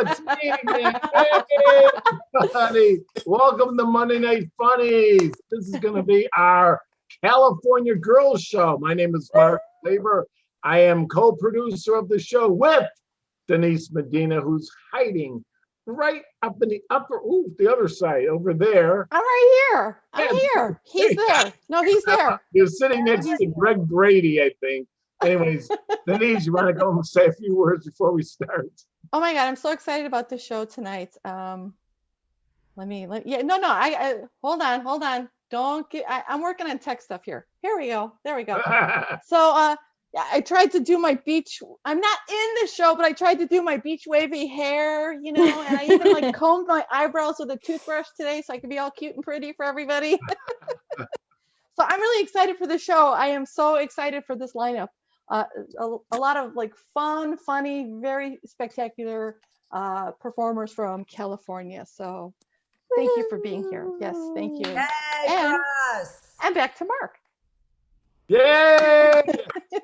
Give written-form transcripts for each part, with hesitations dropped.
Good evening, hey, everybody. Welcome to Monday Night Funnies. This is going to be our California Girls Show. My name is Mark Klaber. I am co-producer of the show with Denise Medina, who's hiding right up in the the other side over there. I'm right here. I'm here. He's there. No, he's there. You're sitting next to Greg Brady, I think. Anyways, Denise, you want to go and say a few words before we start? Oh my God, I'm so excited about the show tonight. I hold on. I'm working on tech stuff here. Here we go. There we go. So, yeah, I tried to do my beach. I'm not in the show, but I tried to do my beach wavy hair, and I even like combed my eyebrows with a toothbrush today so I could be all cute and pretty for everybody. So I'm really excited for the show. I am so excited for this lineup. A lot of like fun, funny, very spectacular performers from California. So thank you for being here. Yes, thank you. Hey, and back to Mark. Yay!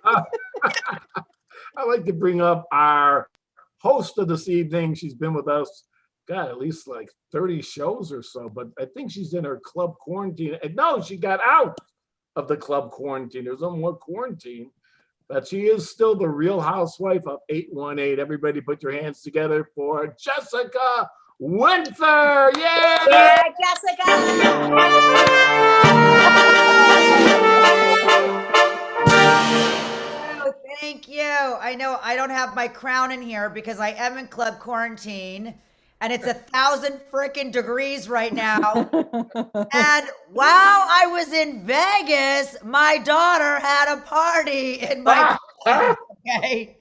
I'd like to bring up our host of this evening. She's been with us, God, at least like 30 shows or so, but I think she's in her club quarantine. And no, she got out of the club quarantine. There's no more quarantine. But she is still the real housewife of 818. Everybody put your hands together for Jessica Winther. Yay! Yeah, Jessica! Thank you. I know I don't have my crown in here because I am in club quarantine. And it's 1,000 freaking degrees right now. And while I was in Vegas, my daughter had a party in my club, okay?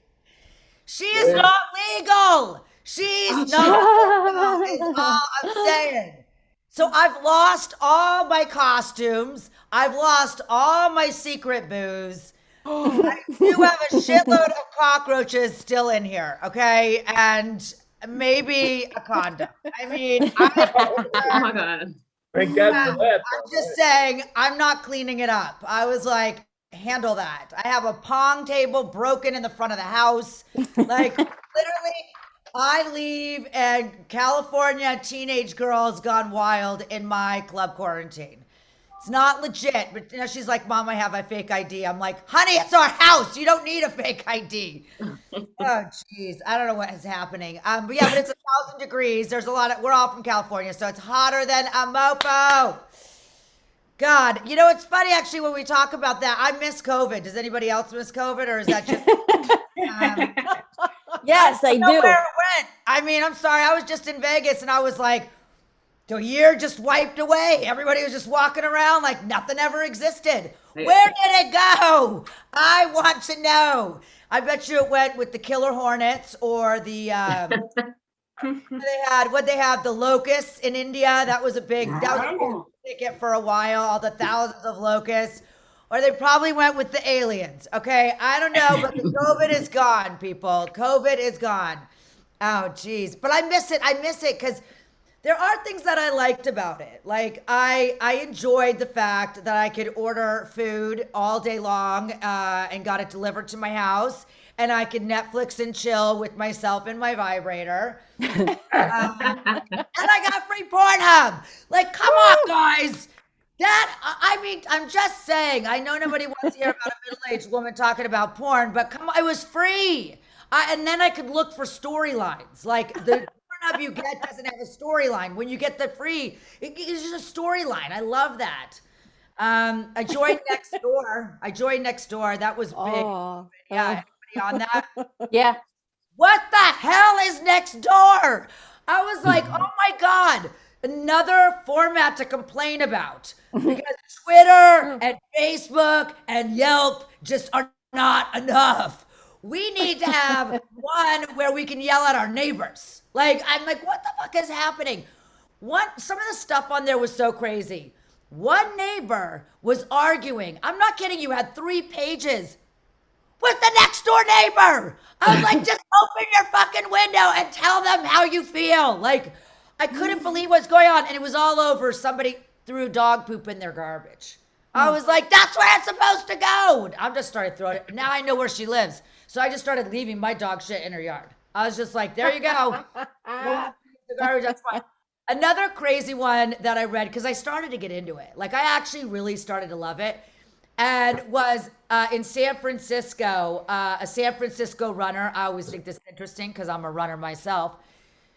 She is not legal. She's not legal, is all I'm saying. So I've lost all my costumes. I've lost all my secret booze. I do have a shitload of cockroaches still in here, okay? And maybe a condom. I mean, oh my God. Thank God for that. I'm just saying, I'm not cleaning it up. I was like, handle that. I have a pong table broken in the front of the house. Like, literally, I leave and California teenage girls gone wild in my club quarantine. It's not legit, but she's like, Mom, I have a fake ID. I'm like, honey, it's our house. You don't need a fake ID. Oh, jeez. I don't know what is happening. But yeah, but it's 1,000 degrees. There's a lot of, we're all from California, so it's hotter than a mofo. God, it's funny actually when we talk about that. I miss COVID. Does anybody else miss COVID, or is that just? Yes, I do. Where it went. I mean, I'm sorry. I was just in Vegas and I was like, the year just wiped away. Everybody was just walking around like nothing ever existed. Where did it go? I want to know. I bet you it went with the killer hornets or the they have the locusts in India. That was a big ticket for a while. All the thousands of locusts, or they probably went with the aliens. Okay, I don't know, but the COVID is gone, people. COVID is gone. Oh, geez, but I miss it. I miss it because there are things that I liked about it. Like I enjoyed the fact that I could order food all day long and got it delivered to my house, and I could Netflix and chill with myself and my vibrator. And I got free Pornhub. Like, come on, guys. I mean, I'm just saying. I know nobody wants to hear about a middle-aged woman talking about porn, but come on, it was free. And then I could look for storylines. Like the Pornhub you get doesn't have a storyline. When you get the free, it's just a storyline. I love that. I joined Next Door. That was big. Oh, Yeah, anybody on that? Yeah. What the hell is Next Door? I was like, oh my God, another format to complain about. Because Twitter and Facebook and Yelp just are not enough. We need to have one where we can yell at our neighbors. Like, I'm like, what the fuck is happening? Some of the stuff on there was so crazy. One neighbor was arguing. I'm not kidding you, had 3 pages with the next door neighbor. I was like, just open your fucking window and tell them how you feel. Like, I couldn't believe what's going on. And it was all over. Somebody threw dog poop in their garbage. I was like, that's where it's supposed to go. I just started throwing it. Now I know where she lives. So I just started leaving my dog shit in her yard. I was just like, there you go. garbage, that's fine. Another crazy one that I read, because I started to get into it. Like, I actually really started to love it. And was in San Francisco, a San Francisco runner. I always think this is interesting because I'm a runner myself.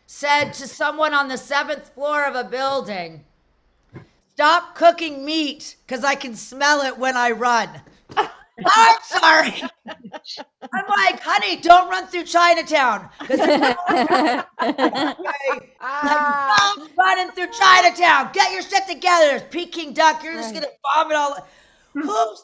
Said to someone on the 7th floor of a building, "Stop cooking meat because I can smell it when I run." I'm sorry. I'm like, honey, don't run through Chinatown. Because don't running through Chinatown. Get your shit together. There's Peking duck. You're just going to vomit all. Who are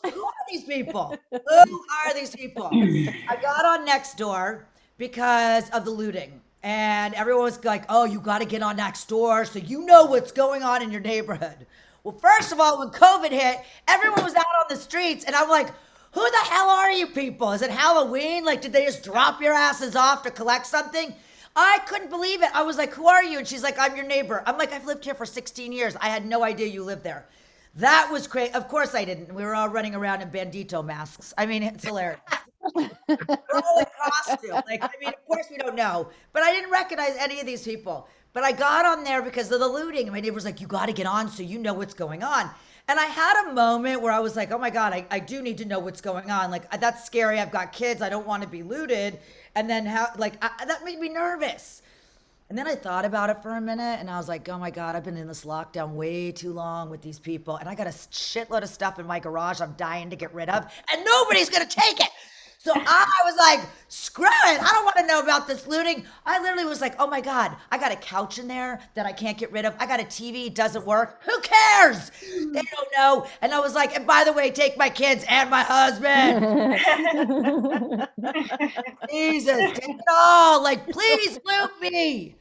these people? Who are these people? I got on Nextdoor because of the looting. And everyone was like, oh, you got to get on Nextdoor so you know what's going on in your neighborhood. Well, first of all, when COVID hit, everyone was out on the streets. And I'm like, who the hell are you people? Is it Halloween? Like, did they just drop your asses off to collect something? I couldn't believe it. I was like, who are you? And she's like, I'm your neighbor. I'm like, I've lived here for 16 years. I had no idea you lived there. That was crazy. Of course I didn't. We were all running around in bandito masks. I mean, it's hilarious. We're all in costume. Like, I mean, of course we don't know. But I didn't recognize any of these people. But I got on there because of the looting. And my neighbor was like, you got to get on so you know what's going on. And I had a moment where I was like, oh my God, I do need to know what's going on. Like, that's scary. I've got kids. I don't want to be looted. And then that made me nervous. And then I thought about it for a minute and I was like, oh my God, I've been in this lockdown way too long with these people. And I got a shitload of stuff in my garage I'm dying to get rid of and nobody's going to take it. So I was like, screw it. I don't want to know about this looting. I literally was like, oh my God, I got a couch in there that I can't get rid of. I got a TV, it doesn't work. Who cares? They don't know. And I was like, and by the way, take my kids and my husband. Jesus, take it all. Like, please loot me.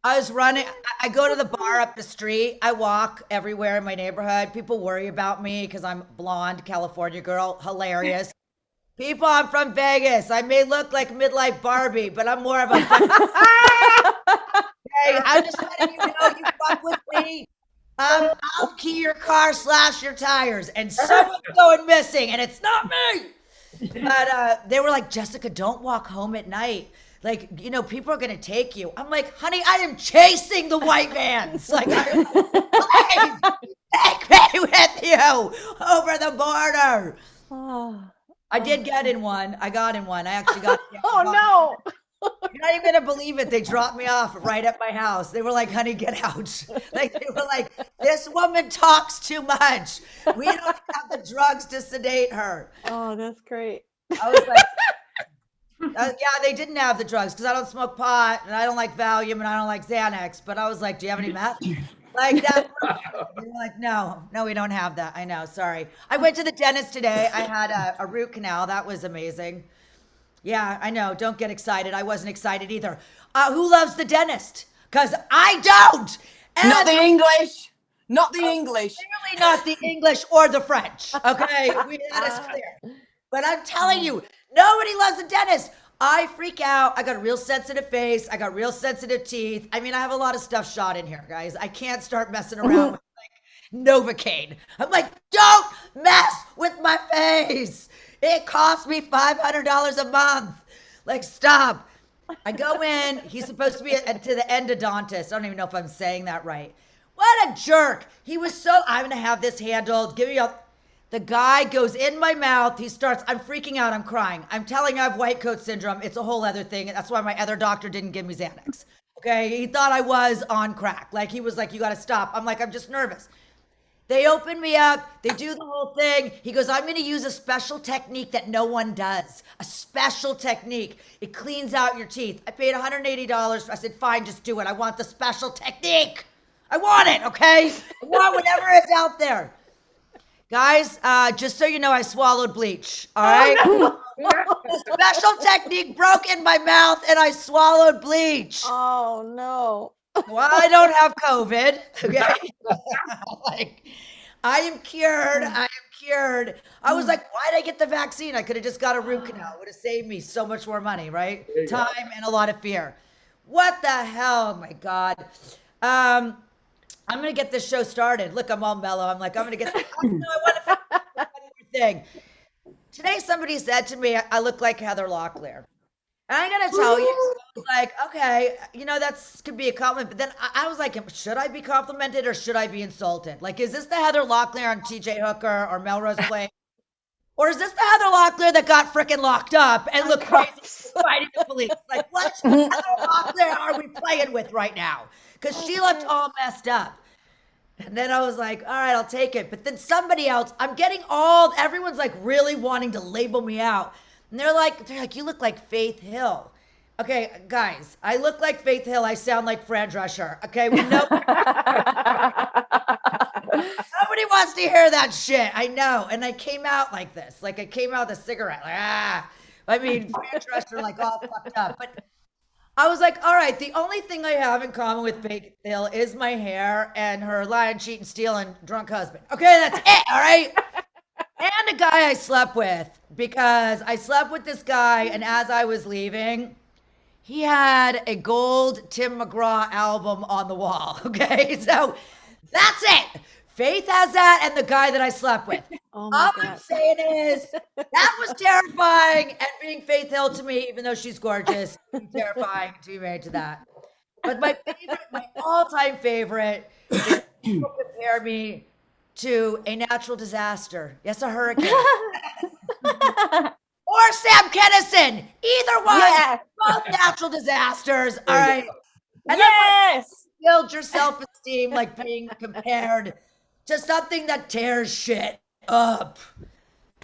I was running. I go to the bar up the street. I walk everywhere in my neighborhood. People worry about me because I'm blonde California girl. Hilarious. People, I'm from Vegas. I may look like midlife Barbie, but I'm more of a. Hey, I'm just letting you know you fuck with me. I'll key your car, slash your tires, and someone's going missing, and it's not me. But they were like, Jessica, don't walk home at night. Like, you know, people are going to take you. I'm like, honey, I am chasing the white vans. Like, please take me with you over the border. Oh, I did get in one. I got in one. I actually got. oh no. You're not even going to believe it. They dropped me off right at my house. They were like, honey, get out. Like, they were like, this woman talks too much. We don't have the drugs to sedate her. Oh, that's great. I was like, yeah, they didn't have the drugs because I don't smoke pot and I don't like Valium and I don't like Xanax. But I was like, do you have any meth? Like that. They were like, no, we don't have that. I know. Sorry. I went to the dentist today. I had a root canal. That was amazing. Yeah, I know. Don't get excited. I wasn't excited either. Who loves the dentist? Because I don't. And not the English. Not the English. Clearly not the English or the French. Okay, that is clear. But I'm telling you, nobody loves the dentist. I freak out. I got a real sensitive face. I got real sensitive teeth. I mean, I have a lot of stuff shot in here, guys. I can't start messing around with like Novocaine. I'm like, don't mess with my face. It costs me $500 a month. Like, stop. I go in. He's supposed to be to the endodontist. I don't even know if I'm saying that right. What a jerk. He was so, I'm going to have this handled. Give me a. The guy goes in my mouth. He starts, I'm freaking out. I'm crying. I'm telling you I have white coat syndrome. It's a whole other thing. That's why my other doctor didn't give me Xanax. Okay. He thought I was on crack. Like, he was like, you got to stop. I'm like, I'm just nervous. They open me up. They do the whole thing. He goes, I'm going to use a special technique that no one does. A special technique. It cleans out your teeth. I paid $180. I said, fine, just do it. I want the special technique. I want it, okay? I want whatever is out there. Guys, just so you know, I swallowed bleach, all right? Oh, no. The special technique broke in my mouth and I swallowed bleach. Oh, no. Well, I don't have COVID, okay? Like, I am cured. I am cured. I was like, why did I get the vaccine? I could have just got a root canal. It would have saved me so much more money, right? Time and a lot of fear. What the hell? Oh, my God. I'm going to get this show started. Look, I'm all mellow. I'm like, I'm going to get this. I want to one more thing. Today, somebody said to me, I look like Heather Locklear. And I gotta tell you, I was like, okay, that's could be a compliment. But then I was like, should I be complimented or should I be insulted? Like, is this the Heather Locklear on TJ Hooker or Melrose Place? Or is this the Heather Locklear that got freaking locked up and looked crazy fighting the police? Like, what Heather Locklear are we playing with right now? Because she looked all messed up. And then I was like, all right, I'll take it. But then somebody else, everyone's like really wanting to label me out. And they're like, you look like Faith Hill. Okay, guys, I look like Faith Hill. I sound like Fran Drescher. Okay, we know. Nobody wants to hear that shit. I know. And I came out like this. Like I came out with a cigarette. Fran Drescher like all fucked up. But I was like, all right, the only thing I have in common with Faith Hill is my hair and her lying, cheating, stealing, drunk husband. Okay, that's it, all right? And a guy I slept with, because I slept with this guy, and as I was leaving, he had a gold Tim McGraw album on the wall, okay? So that's it. Faith has that, and the guy that I slept with. Oh All I'm saying is that was terrifying, and being Faith Hill to me, even though she's gorgeous, terrifying to be married to that. But my all-time favorite is people compare me to a natural disaster. Yes, a hurricane. Or Sam Kinison. Either one. Yeah. Both natural disasters. All right. And Yes. build your self-esteem like being compared to something that tears shit up.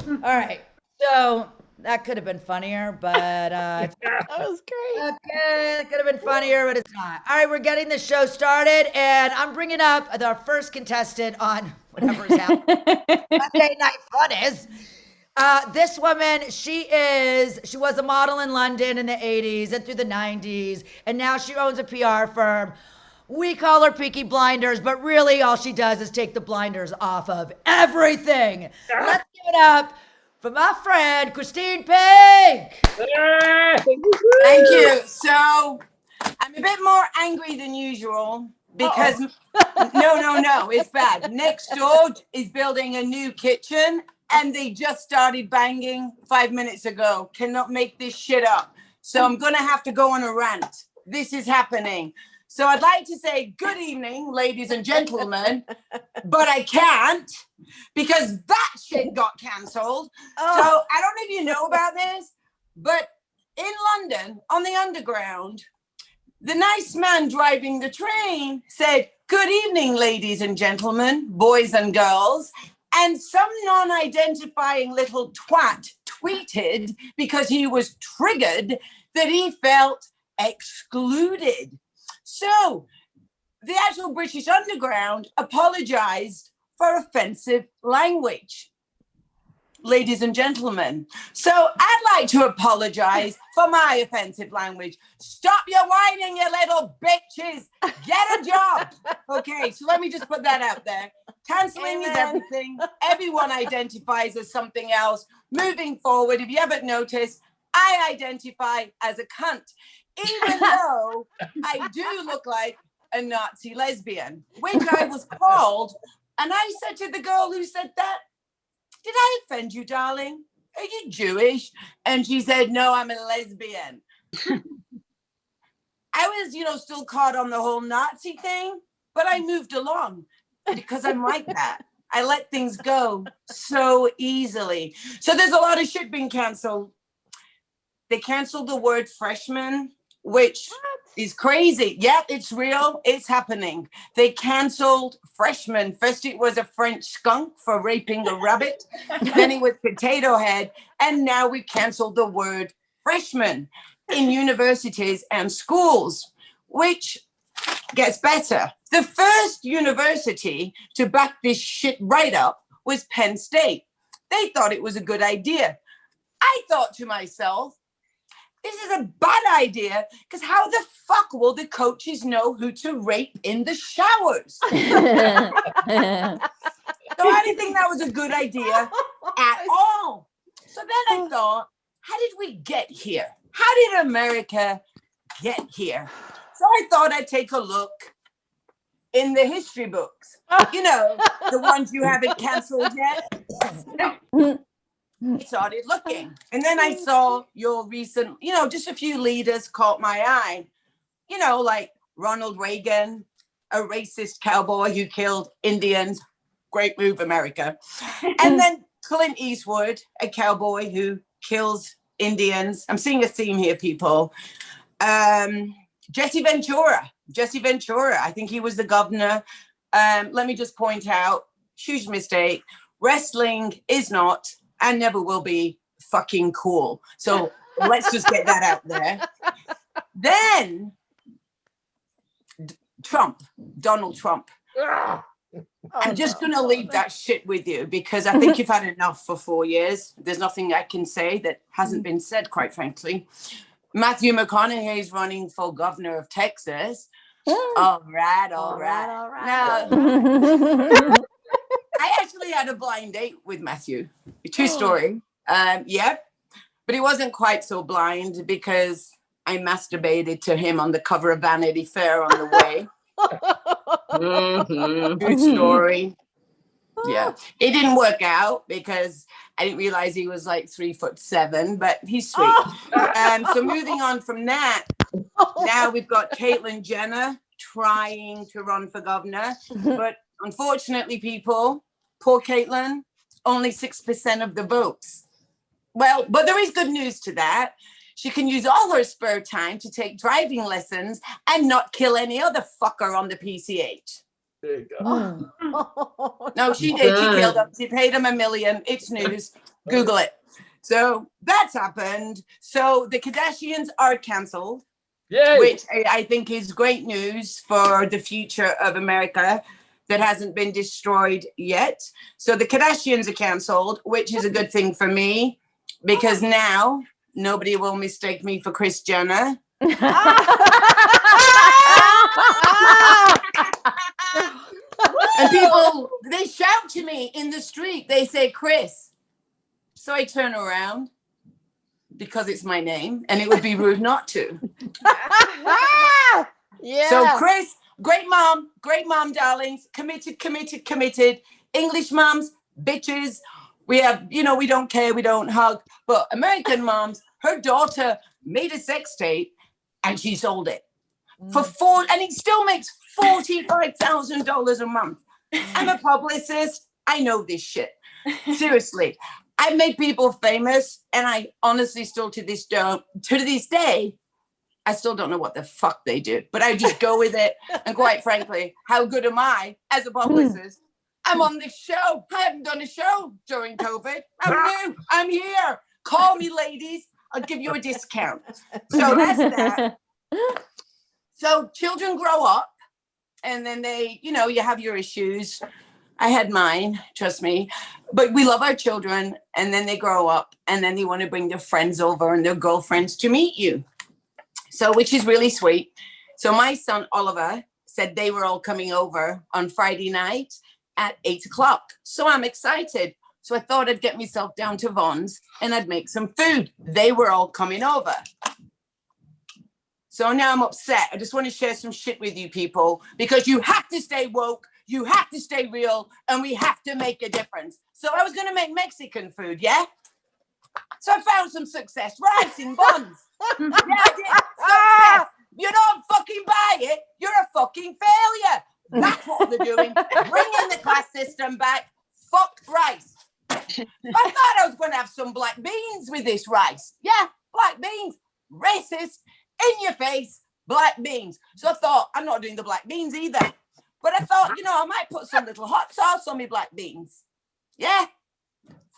All right. So that could have been funnier, but That was great. okay, that could have been funnier, but it's not. All right, we're getting the show started, and I'm bringing up our first contestant on whatever's happening. Monday Night Funnies. This woman, she was a model in London in the 80s and through the 90s, and now she owns a PR firm. We call her Peaky Blinders, but really all she does is take the blinders off of everything. Let's give it up for my friend, Christine Peake. Thank you. So I'm a bit more angry than usual because no, it's bad. Next door is building a new kitchen and they just started banging 5 minutes ago. Cannot make this shit up. So I'm going to have to go on a rant. This is happening. So I'd like to say good evening, ladies and gentlemen, but I can't because that shit got cancelled. So I don't know if you know about this, but in London, on the underground, the nice man driving the train said, good evening, ladies and gentlemen, boys and girls. And some non-identifying little twat tweeted because he was triggered that he felt excluded. So the actual British Underground apologized for offensive language, ladies and gentlemen. So I'd like to apologize for my offensive language. Stop your whining, you little bitches. Get a job. Okay, so let me just put that out there. Canceling is everything. Everyone identifies as something else. Moving forward, if you haven't noticed, I identify as a cunt. Even though I do look like a Nazi lesbian, which I was called. And I said to the girl who said that, did I offend you, darling? Are you Jewish? And she said, no, I'm a lesbian. I was, still caught on the whole Nazi thing, but I moved along because I'm like that. I let things go so easily. So there's a lot of shit being canceled. They canceled the word freshman, which is crazy. Yeah, it's real. It's happening. They canceled freshman. First it was a French skunk for raping a rabbit. Then it was potato head. And now we canceled the word freshman in universities and schools, which gets better. The first university to back this shit right up was Penn State. They thought it was a good idea. I thought to myself, this is a bad idea because how the fuck will the coaches know who to rape in the showers? So I didn't think that was a good idea at all. So then I thought, how did we get here? How did America get here? So I thought I'd take a look in the history books. The ones you haven't canceled yet. I started looking. And then I saw your recent, just a few leaders caught my eye. Like Ronald Reagan, a racist cowboy who killed Indians. Great move, America. And then Clint Eastwood, a cowboy who kills Indians. I'm seeing a theme here, people. Jesse Ventura. I think he was the governor. Let me just point out, huge mistake. Wrestling is not and never will be fucking cool. So let's just get that out there. Then Donald Trump. I'm just going to leave that shit with you because I think you've had enough for 4 years. There's nothing I can say that hasn't been said, quite frankly. Matthew McConaughey is running for governor of Texas. All right. Now, I actually had a blind date with Matthew. True story. Yeah, but he wasn't quite so blind because I masturbated to him on the cover of Vanity Fair on the way. True story. Yeah, it didn't work out because I didn't realize he was like 3'7", but he's sweet. So moving on from that, now we've got Caitlyn Jenner trying to run for governor, but unfortunately, people, poor Caitlyn, only 6% of the votes. Well, but there is good news to that. She can use all her spare time to take driving lessons and not kill any other fucker on the PCH. There you go. No, she did. She killed him. She paid him $1 million. It's news. Google it. So that's happened. So the Kardashians are canceled, which I think is great news for the future of America that hasn't been destroyed yet. So the Kardashians are canceled, which is a good thing for me because now nobody will mistake me for Kris Jenner. And people, they shout to me in the street. They say, Kris. So I turn around because it's my name and it would be rude not to. Yeah. So Kris, great mom, darlings. Committed. English moms, bitches. We have, we don't care, we don't hug. But American moms, her daughter made a sex tape and she sold it and it still makes $45,000 a month. I'm a publicist. I know this shit. Seriously. I've made people famous and I honestly still to this day, I still don't know what the fuck they do, but I just go with it. And quite frankly, how good am I as a publicist? I'm on this show. I haven't done a show during COVID. I'm new. I'm here. Call me, ladies. I'll give you a discount. So that's that. So children grow up and then they, you have your issues. I had mine, trust me. But we love our children and then they grow up and then they want to bring their friends over and their girlfriends to meet you. So, which is really sweet. So my son, Oliver, said they were all coming over on Friday night at 8:00. So I'm excited. So I thought I'd get myself down to Vaughn's and I'd make some food. They were all coming over. So now I'm upset. I just want to share some shit with you people because you have to stay woke, you have to stay real, and we have to make a difference. So I was going to make Mexican food, yeah? So I found some success. Rice in buns. Yeah, I did. Success. You don't fucking buy it, you're a fucking failure. That's what they're doing. Bringing the class system back. Fuck rice. I thought I was going to have some black beans with this rice. Yeah, black beans. Racist. In your face. Black beans. So I thought, I'm not doing the black beans either. But I thought, I might put some little hot sauce on my black beans. Yeah.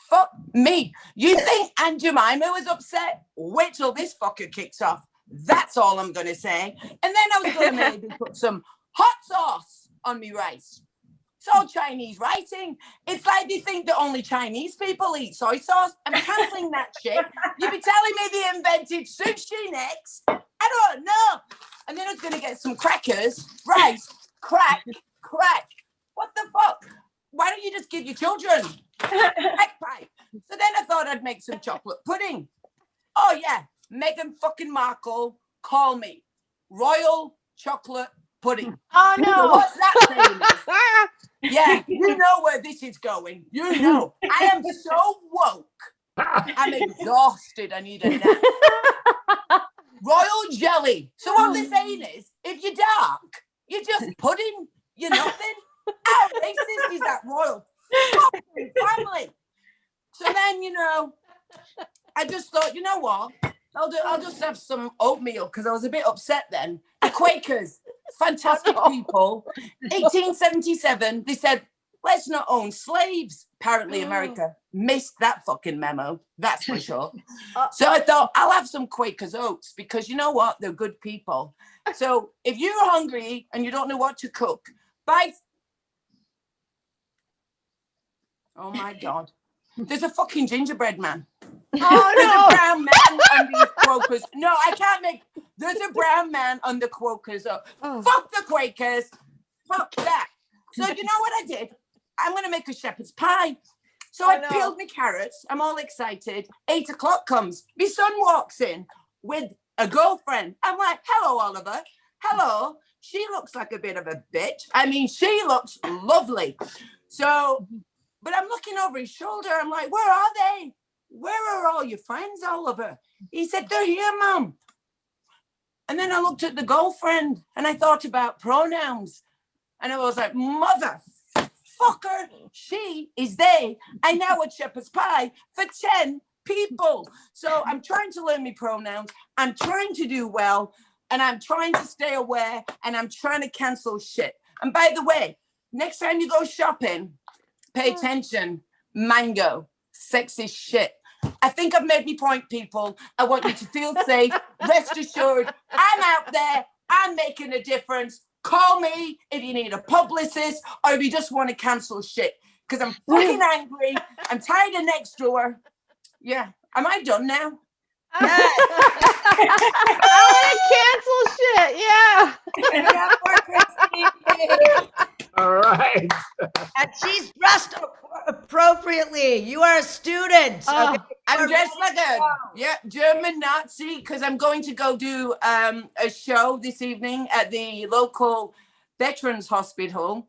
Fuck me. You think Aunt Jemima was upset? Wait till this fucker kicks off. That's all I'm going to say. And then I was going to maybe put some hot sauce on me rice. It's all Chinese writing. It's like they think that only Chinese people eat soy sauce. I'm canceling that shit. You be telling me they invented sushi next? I don't know. And then I was going to get some crackers, rice, crack. What the fuck? Why don't you just give your children crack pipe? So then I thought I'd make some chocolate pudding. Oh yeah, Meghan fucking Markle, call me. Royal chocolate pudding. Oh no. So what's that saying is, yeah, you know where this is going. You know. I am so woke I'm exhausted. I need a nap. Royal jelly. So what they're saying is, if you're dark, you're just pudding. You're nothing. How racist is that, royal fucking family? So then, I just thought, you know what? I'll just have some oatmeal because I was a bit upset then. The Quakers, fantastic people. 1877, they said, let's not own slaves. Apparently America missed that fucking memo. That's for sure. So I thought I'll have some Quakers oats because you know what? They're good people. So if you're hungry and you don't know what to cook, buy. Oh my God. There's a fucking gingerbread man. Oh, There's no. a brown man on these Quakers. No, I can't make. There's a brown man on the Quakers. Fuck the Quakers. Fuck that. So you know what I did? I'm going to make a shepherd's pie. So I peeled my carrots. I'm all excited. 8 o'clock comes. My son walks in with a girlfriend. I'm like, hello, Oliver. Hello. She looks like a bit of a bitch. I mean, she looks lovely. So, but I'm looking over his shoulder. I'm like, where are they? Where are all your friends, Oliver? He said, they're here, Mum. And then I looked at the girlfriend and I thought about pronouns. And I was like, motherfucker, she is they. I now a shepherd's pie for 10 people. So I'm trying to learn my pronouns. I'm trying to do well. And I'm trying to stay aware. And I'm trying to cancel shit. And by the way, next time you go shopping, pay attention. Mango. Sexy shit. I think I've made me point, people. I want you to feel safe. Rest assured, I'm out there. I'm making a difference. Call me if you need a publicist or if you just want to cancel shit. Because I'm fucking angry. I'm tired of next door. Yeah. Am I done now? Yes. I want to cancel shit. Yeah. Yeah, poor Christine. All right. And she's dressed appropriately. You are a student. Oh. Okay? I'm dressed like a German Nazi because I'm going to go do a show this evening at the local Veterans Hospital.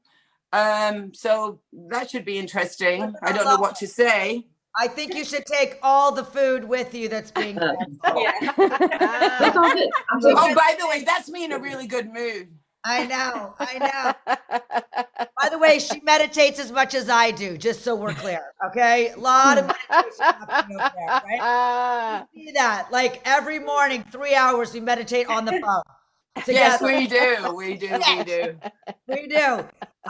So that should be interesting. I don't know what to say. I think you should take all the food with you that's being canceled. That's all good. Oh, by the way, that's me in a really good mood. I know. By the way, she meditates as much as I do, just so we're clear, okay? A lot of meditation happening over there, right? You see that? Like every morning, 3 hours, we meditate on the phone. Yes, Together. we do. We do. We do. All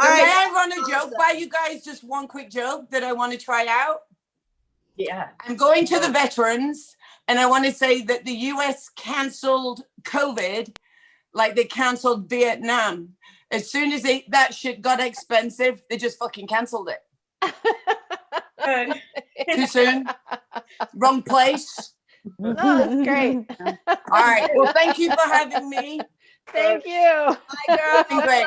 So right. may I run a joke by you guys? Just one quick joke that I want to try out. Yeah. I'm going to the veterans, and I want to say that the US canceled COVID like they canceled Vietnam. As soon as that shit got expensive, they just fucking canceled it. Too soon. Wrong place. No, that's great. All right. Well, thank you for having me. Thank you. Hi, girl. Great.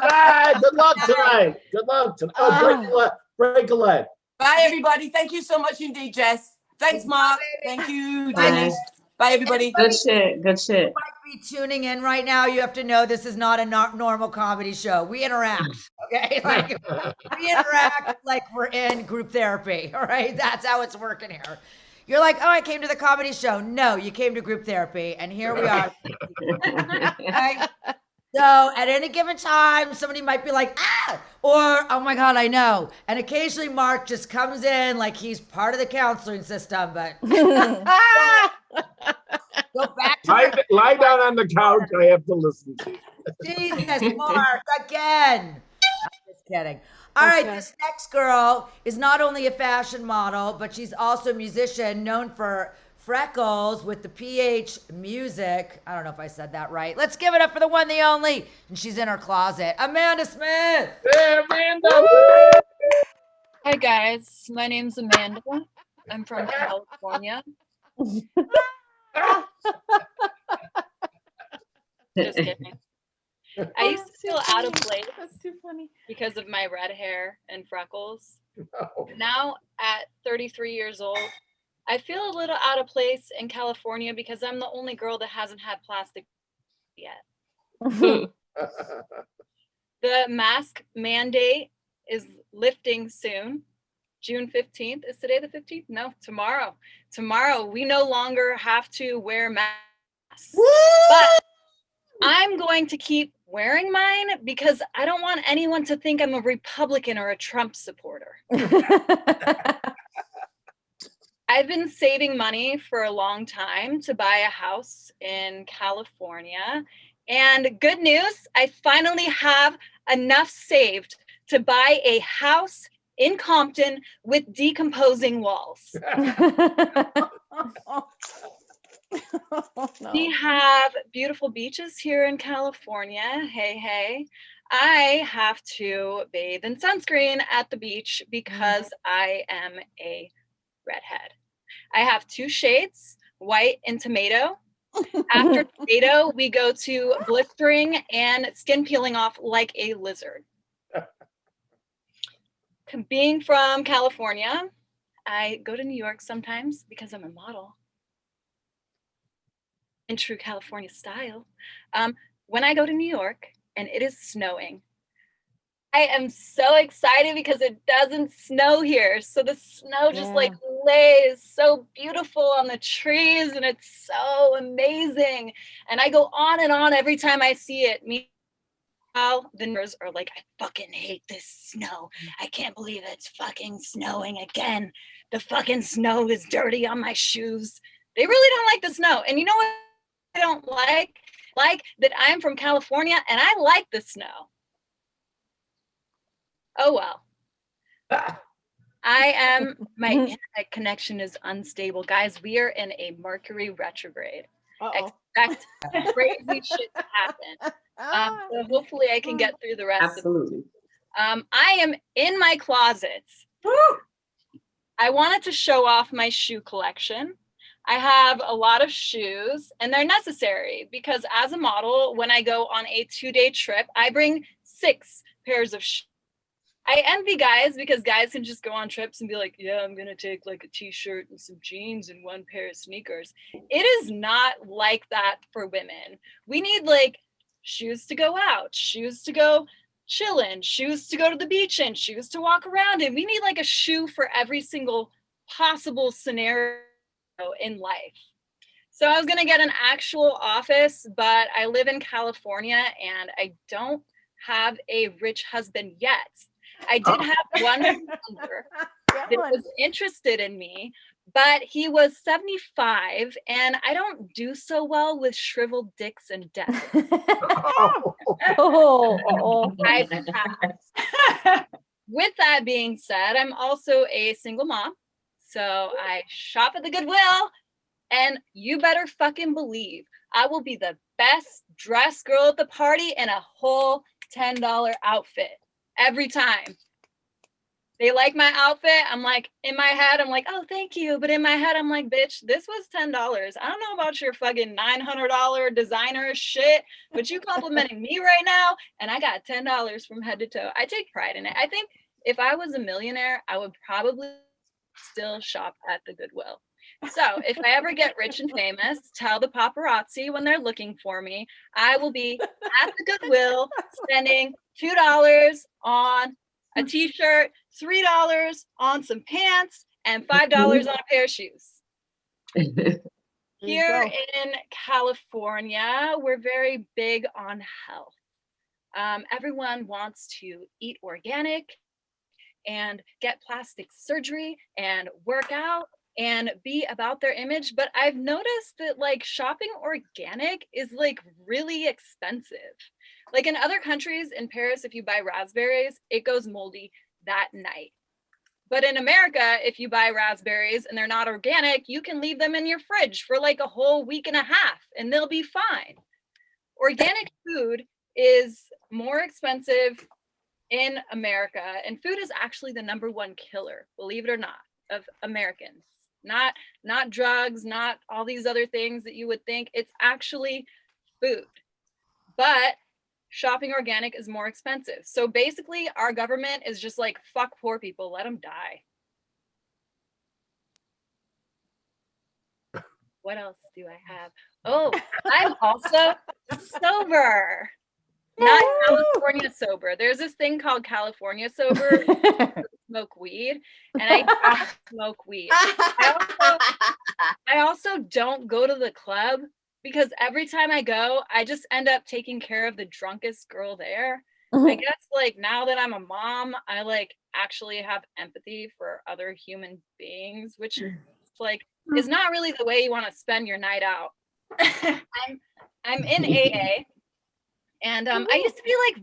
Bye. Good luck tonight. Good luck tonight. Oh, break a leg. Bye, everybody. Thank you so much indeed, Jess. Thanks, Mark. Thank you, Denise. Bye, everybody. Good shit. Good shit. Be tuning in right now, you have to know this is not a normal comedy show. We interact, okay? Like we interact like we're in group therapy, all right? That's how it's working here. You're like, oh, I came to the comedy show. No, you came to group therapy, and here we are. Okay? So at any given time, somebody might be like, ah, or, oh my God, I know. And occasionally Mark just comes in like he's part of the counseling system, but go back to lie down on the couch. I have to listen to you. Jesus, Mark, again. I'm just kidding. All right, this next girl is not only a fashion model, but she's also a musician known for freckles with the PH music. I don't know if I said that right. Let's give it up for the one, the only. And she's in her closet. Amanda Smith. Hey, Amanda. Hi, guys. My name's Amanda. I'm from California. Just kidding. I used to feel out of place. That's too funny. Because of my red hair and freckles. No. Now, at 33 years old, I feel a little out of place in California because I'm the only girl that hasn't had plastic yet. The mask mandate is lifting soon. June 15th. Is today the 15th? No, tomorrow. Tomorrow, we no longer have to wear masks. But I'm going to keep wearing mine because I don't want anyone to think I'm a Republican or a Trump supporter. I've been saving money for a long time to buy a house in California. And good news, I finally have enough saved to buy a house in Compton with decomposing walls. No. We have beautiful beaches here in California. Hey, hey. I have to bathe in sunscreen at the beach because I am a redhead. I have 2 shades, white and tomato. After tomato, we go to blistering and skin peeling off like a lizard. Being from California, I go to New York sometimes because I'm a model. In true California style. When I go to New York and it is snowing, I am so excited because it doesn't snow here. So the snow just like lays so beautiful on the trees and it's so amazing. And I go on and on every time I see it. Meanwhile, the neighbors are like, I fucking hate this snow. I can't believe it's fucking snowing again. The fucking snow is dirty on my shoes. They really don't like the snow. And you know what I don't like? Like that I'm from California and I like the snow. Oh well. My internet connection is unstable. Guys, we are in a Mercury retrograde. Expect crazy shit to happen. So hopefully I can get through the rest of it. I am in my closets. I wanted to show off my shoe collection. I have a lot of shoes and they're necessary because as a model, when I go on a 2-day trip, I bring 6 pairs of shoes. I envy guys because guys can just go on trips and be like, yeah, I'm going to take like a t-shirt and some jeans and 1 pair of sneakers. It is not like that for women. We need like shoes to go out, shoes to go chill in, shoes to go to the beach in, shoes to walk around in. We need like a shoe for every single possible scenario in life. So I was going to get an actual office, but I live in California and I don't have a rich husband yet. I did have one member that was interested in me, but he was 75 and I don't do so well with shriveled dicks and death. I passed. With that being said, I'm also a single mom. So I shop at the Goodwill and you better fucking believe I will be the best dressed girl at the party in a whole $10 outfit. Every time. They like my outfit. I'm like, in my head, I'm like, oh, thank you. But in my head, I'm like, bitch, this was $10. I don't know about your fucking $900 designer shit, but you complimenting me right now. And I got $10 from head to toe. I take pride in it. I think if I was a millionaire, I would probably still shop at the Goodwill. So if I ever get rich and famous, tell the paparazzi when they're looking for me, I will be at the Goodwill spending $2 on a t-shirt, $3 on some pants, and $5 on a pair of shoes. Here in California, we're very big on health. Everyone wants to eat organic and get plastic surgery and work out and be about their image. But I've noticed that like shopping organic is like really expensive. Like in other countries, in Paris, if you buy raspberries, it goes moldy that night. But in America, if you buy raspberries and they're not organic, you can leave them in your fridge for like a whole week and a half and they'll be fine. Organic food is more expensive in America, and food is actually the #1 killer, believe it or not, of Americans. Not drugs, not all these other things that you would think. It's actually food. But shopping organic is more expensive. So basically our government is just like, fuck poor people, let them die. What else do I have? Oh, I'm also sober. Not California sober. There's this thing called California sober. smoke weed, and I don't smoke weed. I also don't go to the club because every time I go, I just end up taking care of the drunkest girl there. I guess like now that I'm a mom, I like actually have empathy for other human beings, which like is not really the way you want to spend your night out. I'm in AA, and I used to be like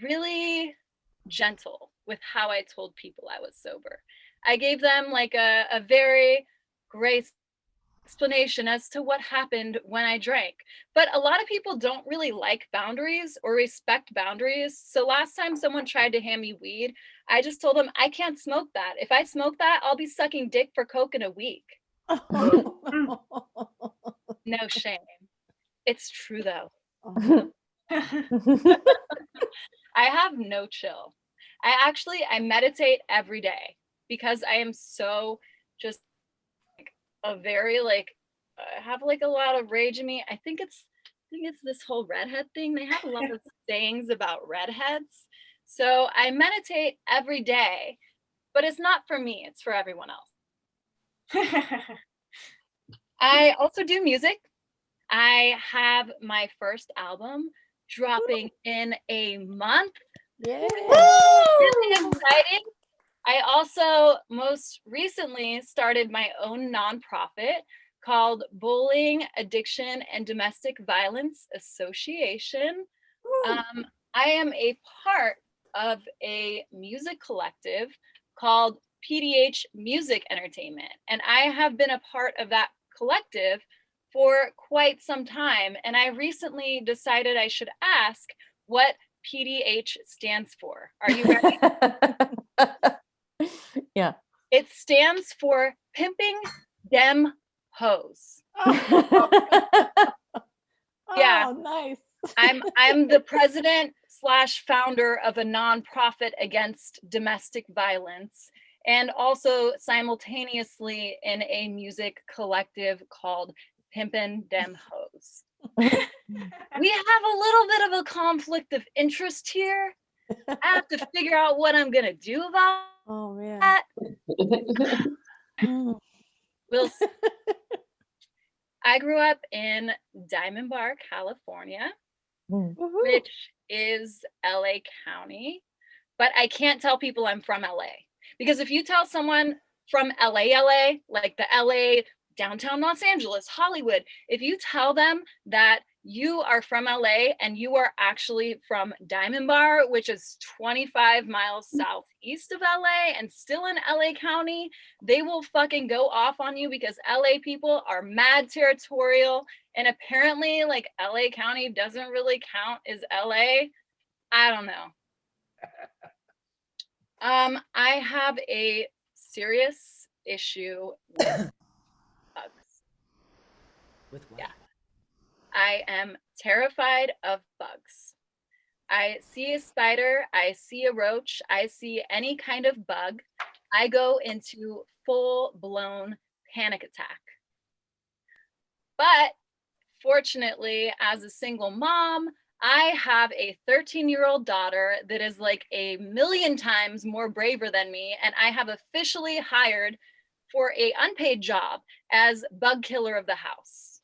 really gentle with how I told people I was sober. I gave them like a very graceful explanation as to what happened when I drank. But a lot of people don't really like boundaries or respect boundaries. So last time someone tried to hand me weed, I just told them I can't smoke that. If I smoke that, I'll be sucking dick for coke in a week. No shame. It's true though. I have no chill. I meditate every day because I am so just like a very like I have like a lot of rage in me. I think it's this whole redhead thing. They have a lot of sayings about redheads. So I meditate every day, but it's not for me, it's for everyone else. I also do music. I have my first album dropping in a month. Yeah. Really exciting. I also most recently started my own nonprofit called Bullying, Addiction, and Domestic Violence Association. I am a part of a music collective called PDH Music Entertainment, and I have been a part of that collective for quite some time, and I recently decided I should ask what PDH stands for. Are you ready? Yeah. It stands for Pimping Dem Hoes. Yeah. Oh, nice. I'm the president / founder of a nonprofit against domestic violence, and also simultaneously in a music collective called Pimpin' Dem Hoes. We have a little bit of a conflict of interest here. I have to figure out what I'm gonna do about that. We'll see. I grew up in Diamond Bar, California, which is LA County, but I can't tell people I'm from LA because if you tell someone from LA, like the LA, downtown Los Angeles, Hollywood, if you tell them that you are from LA and you are actually from Diamond Bar, which is 25 miles southeast of LA and still in LA County, they will fucking go off on you because LA people are mad territorial. And apparently like LA County doesn't really count as LA. I don't know. I have a serious issue with bugs. With what? Yeah. I am terrified of bugs. I see a spider, I see a roach, I see any kind of bug, I go into full-blown panic attack. But fortunately, as a single mom, I have a 13-year-old daughter that is like a million times more braver than me, and I have officially hired for an unpaid job as bug killer of the house.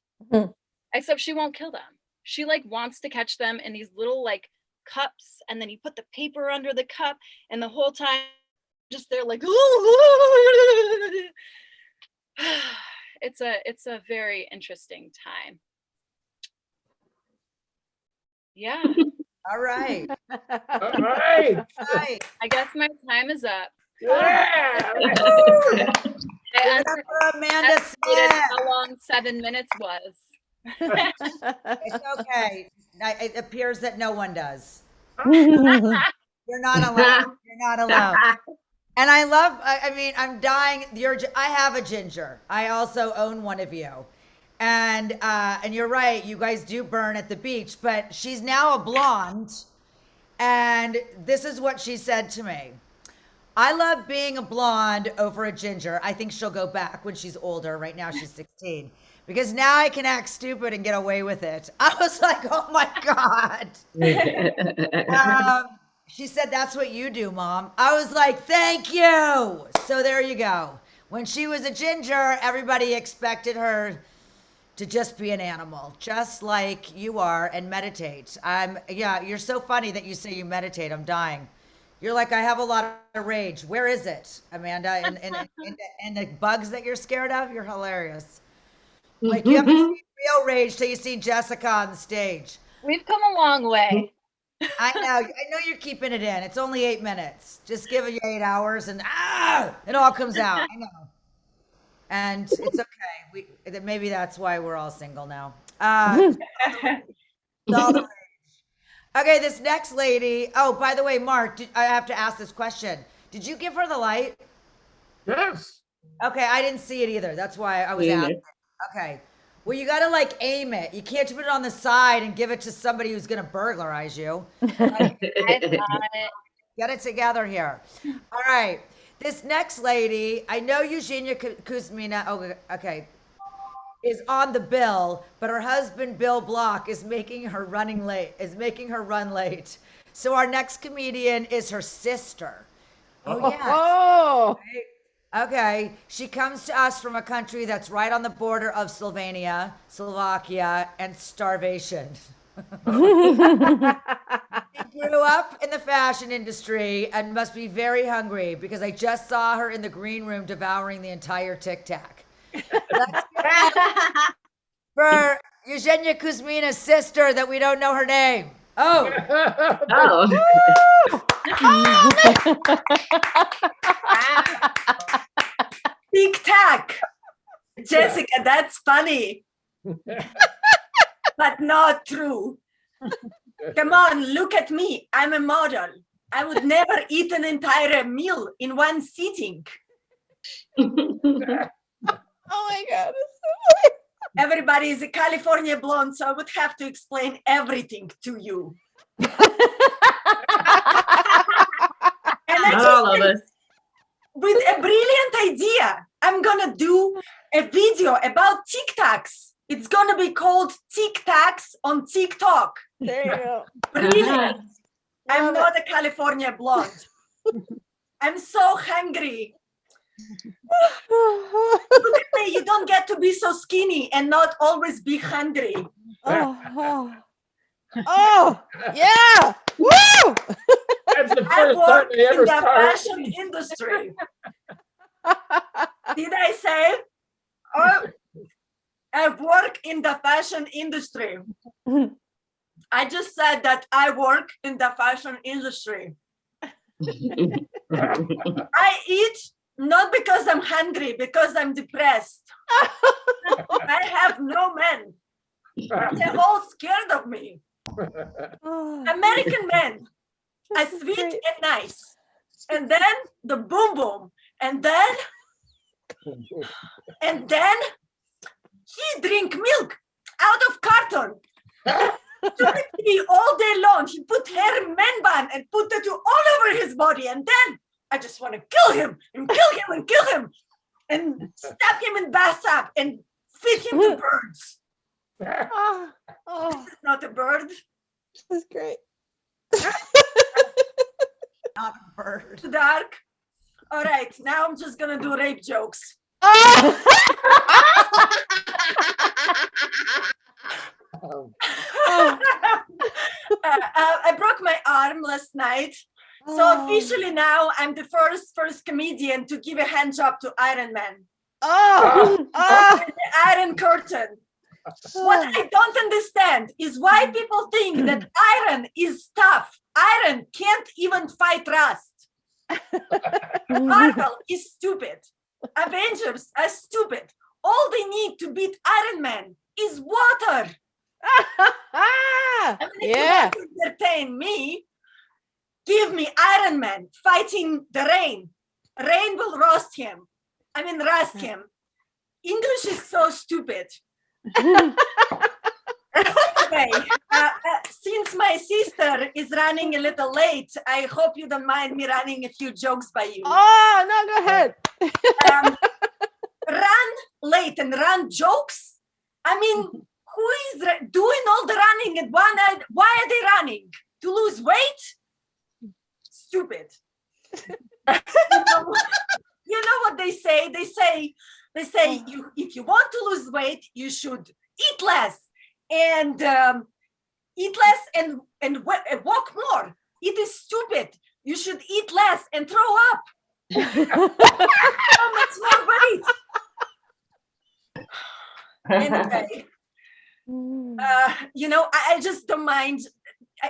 Except she won't kill them. She like wants to catch them in these little like cups, and then you put the paper under the cup, and the whole time just they're like it's a very interesting time. Yeah. All right. All right. I guess my time is up. Yeah. Give it up for Amanda Estimated Smith. how long 7 minutes was. It's okay. It appears that no one does. You're not alone. You're not alone. And I love, I mean, I'm dying. I have a ginger. I also own one of you. And you're right. You guys do burn at the beach, but she's now a blonde. And this is what she said to me. I love being a blonde over a ginger. I think she'll go back when she's older. Right now she's 16. Because now I can act stupid and get away with it. I was like, oh my God. She said, that's what you do, Mom. I was like, thank you. So there you go. When she was a ginger, everybody expected her to just be an animal, just like you are, and meditate. Yeah, you're so funny that you say you meditate. I'm dying. You're like, I have a lot of rage. Where is it, Amanda? And the bugs that you're scared of? You're hilarious. Like, you haven't seen real rage till you see Jessica on the stage. We've come a long way. I know you're keeping it in. It's only 8 minutes. Just give it 8 hours and it all comes out. I know. And it's okay. Maybe that's why we're all single now. It's all the rage. Okay, this next lady. Oh, by the way, Mark, I have to ask this question. Did you give her the light? Yes. Okay, I didn't see it either. That's why I was asking. Okay. Well, you got to like aim it. You can't put it on the side and give it to somebody who's going to burglarize you. Like, get it together here. All right. This next lady, I know Eugenia Kuzmina, okay, is on the bill, but her husband, Bill Block, is making her run late. So our next comedian is her sister. Oh, yes. Oh. Right? Okay, she comes to us from a country that's right on the border of Slovakia, and starvation. She grew up in the fashion industry and must be very hungry because I just saw her in the green room devouring the entire Tic Tac. For Eugenia Kuzmina's sister that we don't know her name. Oh. Tic Tac. Jessica, that's funny. But not true. Come on, look at me. I'm a model. I would never eat an entire meal in one sitting. Oh my God. Everybody is a California blonde, so I would have to explain everything to you. And Not all of us. With a brilliant idea, I'm gonna do a video about Tic Tacs. It's gonna be called Tic Tacs on TikTok. There you go. Brilliant. I'm not a California blonde. I'm so hungry. Look at me, you don't get to be so skinny and not always be hungry. Oh, yeah. Woo! That's the I first time work they in ever the started. fashion industry. Did I say? Oh, I work in the fashion industry. I just said that I work in the fashion industry. I eat not because I'm hungry, because I'm depressed. I have no men. They're all scared of me. American men are sweet and nice. And then the boom boom. And then he drink milk out of carton. Took me all day long. He put hair man bun and put tattoo all over his body. And then I just want to kill him and kill him and kill him and stab him in bathtub and feed him to birds. This is not a bird. This is great. Not a bird. Too dark. All right, now I'm just gonna do rape jokes. I broke my arm last night. So officially now I'm the first comedian to give a hand job to Iron Man. The Iron Curtain. What I don't understand is why people think that iron is tough. Iron can't even fight rust. Marvel is stupid. Avengers are stupid. All they need to beat Iron Man is water. I mean, if you want to entertain me, give me Iron Man fighting the rain. Rain will rust him. English is so stupid. Anyway, since my sister is running a little late, I hope you don't mind me running a few jokes by you. Oh, no, go ahead. Run late and run jokes? I mean, who is doing all the running at one end? Why are they running? To lose weight? stupid. You know what they say? They say if you want to lose weight, you should eat less and walk more. It is stupid. You should eat less and throw up. How much more weight? Anyway, I just don't mind.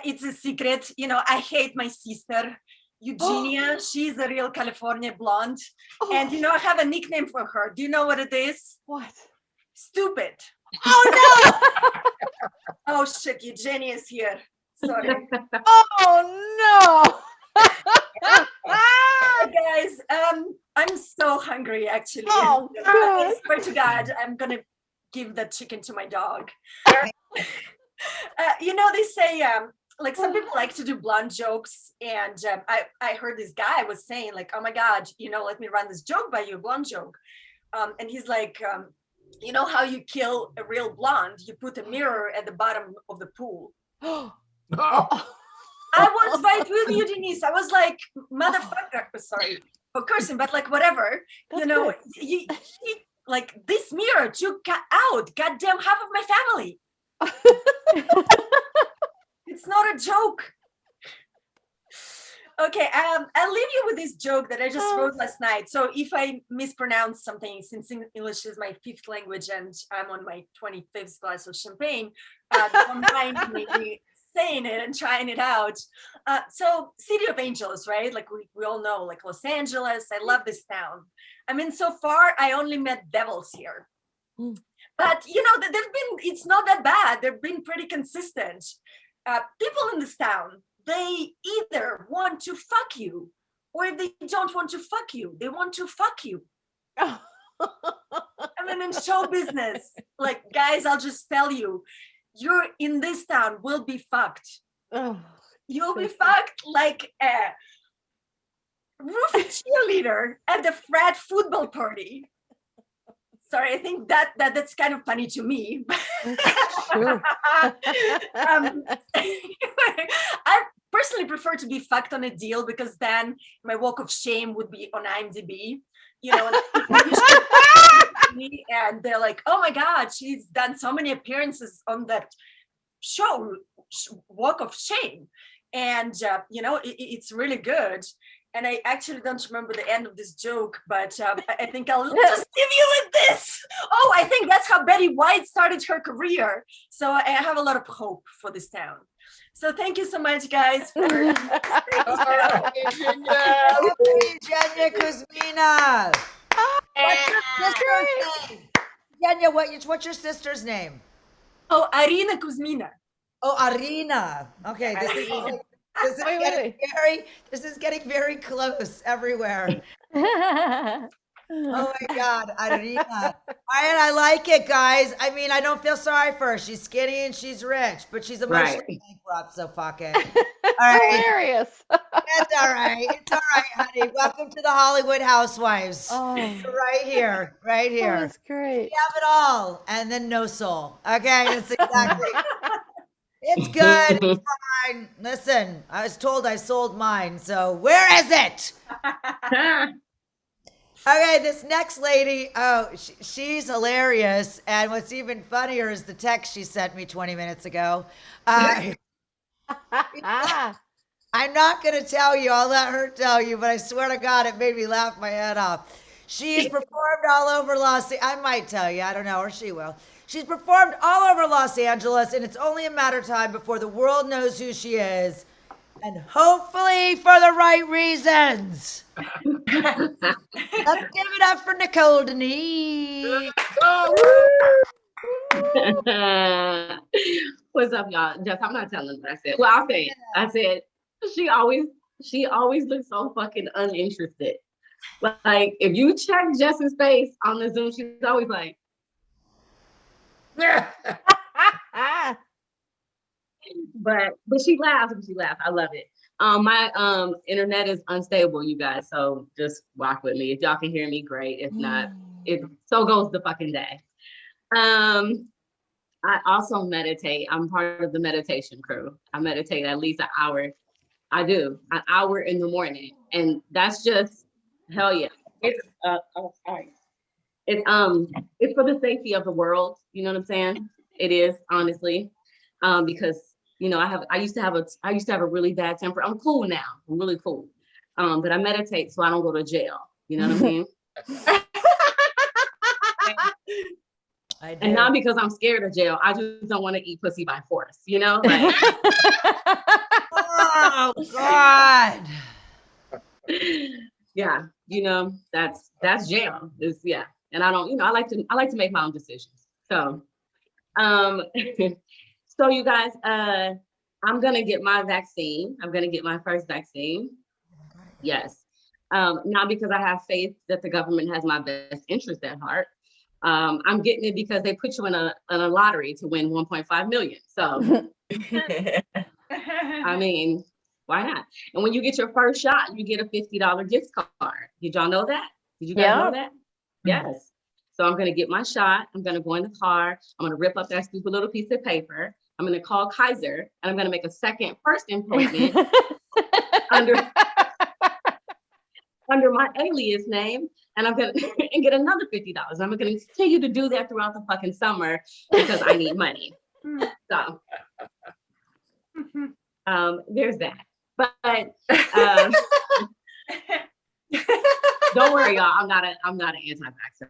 It's a secret. I hate my sister, Eugenia. She's a real California blonde. And, I have a nickname for her. Do you know what it is? What? Stupid. Oh, no. Oh, shit. Eugenia is here. Sorry. Oh, no. Guys, I'm so hungry, actually. Oh, I God. swear to God, I'm going to give that chicken to my dog. They say, like some people like to do blunt jokes. And I heard this guy was saying like, oh my God, let me run this joke by you, blunt joke. And he's like, you know how you kill a real blonde? You put a mirror at the bottom of the pool. I was right with you, Denise. I was like, motherfucker. Sorry for cursing, but like whatever. That's he, like this mirror took out goddamn half of my family. It's not a joke. Okay, I'll leave you with this joke that I just wrote last night. So if I mispronounce something, since English is my 5th language and I'm on my 25th glass of champagne, don't mind me saying it and trying it out. So City of Angels, right? Like we all know, like Los Angeles. I love this town. I mean, so far I only met devils here. But it's not that bad. They've been pretty consistent. People in this town, they either want to fuck you, or if they don't want to fuck you, they want to fuck you. I mean, in show business, like guys, I'll just tell you, you're in this town, will be fucked. You'll be fucked like a roofie cheerleader at the frat football party. Sorry, I think that's kind of funny to me. Sure. I personally prefer to be fucked on a deal because then my walk of shame would be on IMDb. And they're like, oh my God, she's done so many appearances on that show, Walk of Shame. And, it's really good. And I actually don't remember the end of this joke, but I think I'll just give you with this. Oh, I think that's how Betty White started her career. So I have a lot of hope for this town. So thank you so much, guys. Eugenia Kuzmina. What's your sister's name? Eugenia, what's your sister's name? Oh, Irina Kuzmina. Oh, Arina. Okay, this is getting very close everywhere. Oh my God, Arina. I like it, guys. I mean, I don't feel sorry for her. She's skinny and she's rich, but she's emotionally bankrupt, so fuck it. All right. Hilarious. That's all right. It's all right, honey. Welcome to the Hollywood Housewives. Right here. That was great. We have it all, and then no soul. Okay, that's exactly. It's good. It's fine. Listen, I was told I sold mine, so where is it? Okay, this next lady, she's hilarious. And what's even funnier is the text she sent me 20 minutes ago. I'm not going to tell you. I'll let her tell you, but I swear to God, it made me laugh my head off. She's performed all over Los Angeles. I might tell you. I don't know, or she will. She's performed all over Los Angeles, and it's only a matter of time before the world knows who she is. And hopefully for the right reasons. Let's give it up for Nicole Denise. What's up, y'all? Jess, I'm not telling what I said. Well, I'll say it. I said she always looks so fucking uninterested. Like if you check Jess's face on the Zoom, she's always like, but she laughs and she laughs. I love it. My internet is unstable, you guys, so just walk with me. If y'all can hear me, great. If not, so goes the fucking day. I also meditate. I'm part of the meditation crew. I meditate at least an I do, an hour in the morning. And that's just, hell yeah. It's, oh, sorry. It's for the safety of the world. You know what I'm saying? It is, honestly. Because, you know, I used to have a really bad temper. I'm cool now. I'm really cool. But I meditate so I don't go to jail. You know what I mean? I do. And not because I'm scared of jail. I just don't want to eat pussy by force, you know? Like, Oh God. yeah, you know, that's jail. It's, yeah. And I don't, you know, I like to make my own decisions. So so you guys, I'm gonna get my vaccine. I'm gonna get my first vaccine. Yes. Not because I have faith that the government has my best interest at heart. I'm getting it because they put you in a lottery to win 1.5 million. So I mean, why not? And when you get your first shot, you get a $50 gift card. Did y'all know that? Did you guys know that? Yes. So I'm gonna get my shot. I'm gonna go in the car. I'm gonna rip up that stupid little piece of paper. I'm gonna call Kaiser and I'm gonna make a first appointment under my alias name, and I'm gonna and get another $50. I'm gonna continue to do that throughout the fucking summer because I need money. So there's that. But don't worry, y'all. I'm not an anti-vaxxer,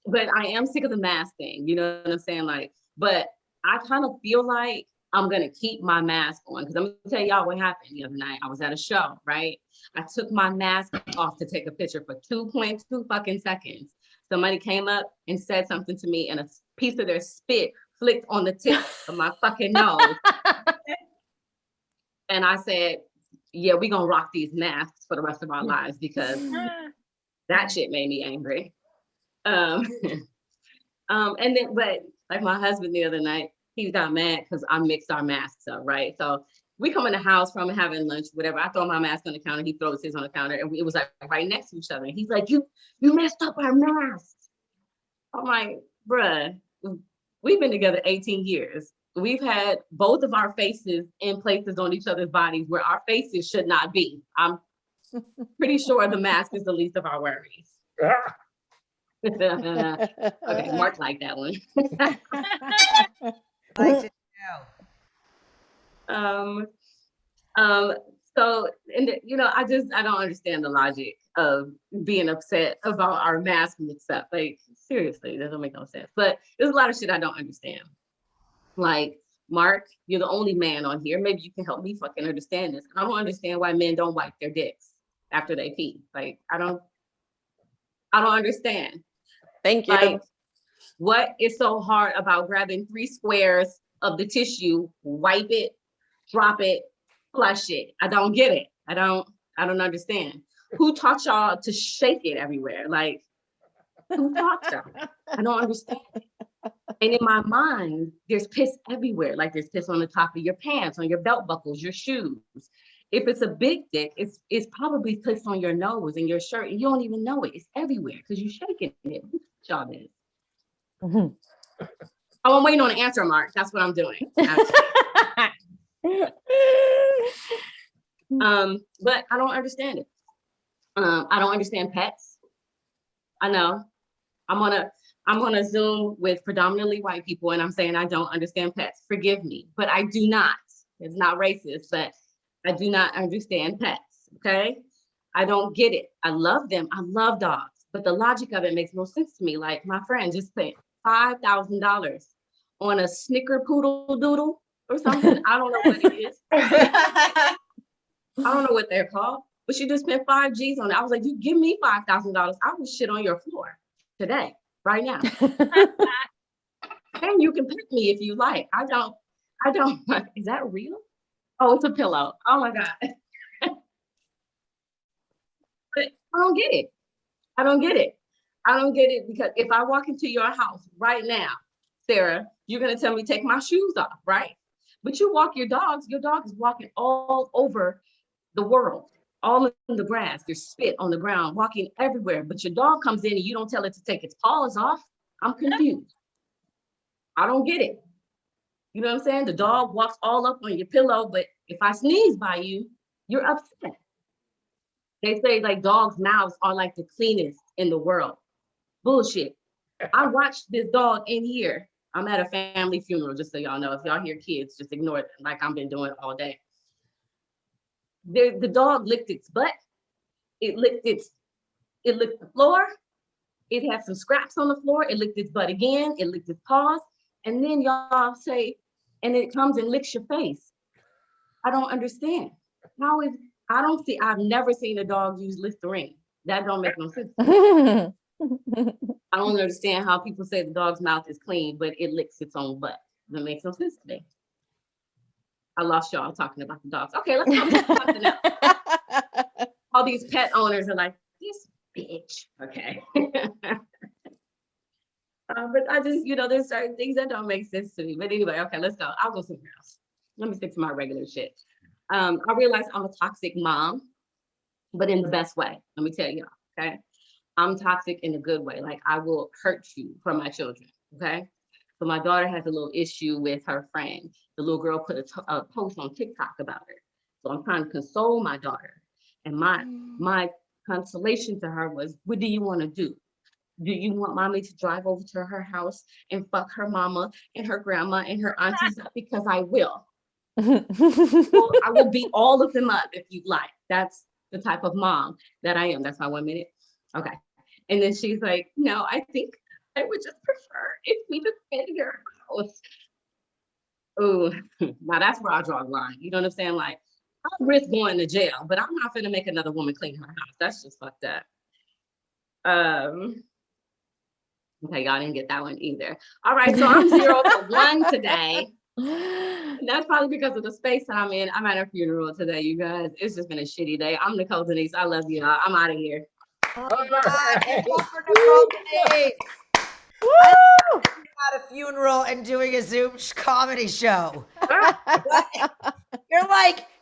but I am sick of the mask thing. You know what I'm saying? Like, but I kind of feel like I'm gonna keep my mask on because I'm gonna tell y'all what happened the other night. I was at a show, right? I took my mask off to take a picture for 2.2 fucking seconds. Somebody came up and said something to me, and a piece of their spit flicked on the tip of my fucking nose. And I said, yeah, we're gonna rock these masks for the rest of our lives because that shit made me angry. And then, but like my husband the other night, he got mad because I mixed our masks up, right? So we come in the house from having lunch, whatever. I throw my mask on the counter, he throws his on the counter, and it was like right next to each other. And he's like, you messed up our masks. I'm like, bruh, we've been together 18 years. We've had both of our faces in places on each other's bodies where our faces should not be. I'm pretty sure the mask is the least of our worries. Okay, Mark liked that one. Like to So, and you know, I don't understand the logic of being upset about our mask mix up. Like, seriously, it doesn't make no sense. But there's a lot of shit I don't understand. Like, Mark, you're the only man on here. Maybe you can help me fucking understand this. I don't understand why men don't wipe their dicks after they pee. Like, I don't understand. Thank you. Like, what is so hard about grabbing 3 squares of the tissue, wipe it, drop it, flush it? I don't get it. I don't understand. Who taught y'all to shake it everywhere? Like, who taught y'all? I don't understand. And in my mind, there's piss everywhere. Like, there's piss on the top of your pants, on your belt buckles, your shoes. If it's a big dick, it's probably piss on your nose and your shirt, and you don't even know it. It's everywhere because you're shaking it. Who taught y'all this? Oh, I'm waiting on an answer, Mark. That's what I'm doing. But I don't understand it. I don't understand pets. I know. I'm on a Zoom with predominantly white people, and I'm saying I don't understand pets. Forgive me, but I do not. It's not racist, but I do not understand pets. Okay, I don't get it. I love them. I love dogs, but the logic of it makes no sense to me. Like, my friend just spent $5,000 on a snicker poodle doodle or something. I don't know what it is. I don't know what they're called, but she just spent 5 G's on it. I was like, you give me $5,000, I will shit on your floor today, right now. And you can pick me if you like. I don't, is that real? Oh, it's a pillow. Oh my God. But I don't get it. I don't get it because if I walk into your house right now, Sarah, you're gonna tell me take my shoes off, right? But you walk your dog is walking all over the world, all in the grass. There's spit on the ground, walking everywhere. But your dog comes in and you don't tell it to take its paws off. I'm confused. I don't get it. You know what I'm saying? The dog walks all up on your pillow, but if I sneeze by you, you're upset. They say like dogs' mouths are like the cleanest in the world. Bullshit. I watched this dog in here. I'm at a family funeral, just so y'all know. If y'all hear kids, just ignore it like I've been doing all day. The dog licked its butt. It licked the floor. It had some scraps on the floor. It licked its butt again. It licked its paws. And then y'all say, and it comes and licks your face. I don't understand. I've never seen a dog use Listerine. That don't make no sense. I don't understand how people say the dog's mouth is clean, but it licks its own butt. That makes no sense to me. I lost y'all talking about the dogs. Okay, let's talk about something else. All these pet owners are like, this bitch. Okay. But I just, there's certain things that don't make sense to me. But anyway, okay, let's go. I'll go somewhere else. Let me stick to my regular shit. I realize I'm a toxic mom, but in the best way. Let me tell y'all, okay? I'm toxic in a good way. Like I will hurt you for my children, okay? So my daughter has a little issue with her friend. The little girl put a post on TikTok about her. So I'm trying to console my daughter. And my consolation to her was, what do you want to do? Do you want mommy to drive over to her house and fuck her mama and her grandma and her aunties up? Because I will. Well, I will beat all of them up if you'd like. That's the type of mom that I am. That's my 1 minute. Okay. And then she's like, no, I think I would just prefer if we defend your house. Oh, now that's where I draw the line. You know what I'm saying? Like, I'll risk going to jail, but I'm not gonna make another woman clean her house. That's just fucked up. Okay, y'all didn't get that one either. All right, so I'm 0 for 1 today. And that's probably because of the space that I'm in. I'm at a funeral today, you guys. It's just been a shitty day. I'm Nicole Denise. I love you all. I'm out of here. Oh my God, give it up for Nicole Denise. Woo! At a funeral and doing a Zoom comedy show.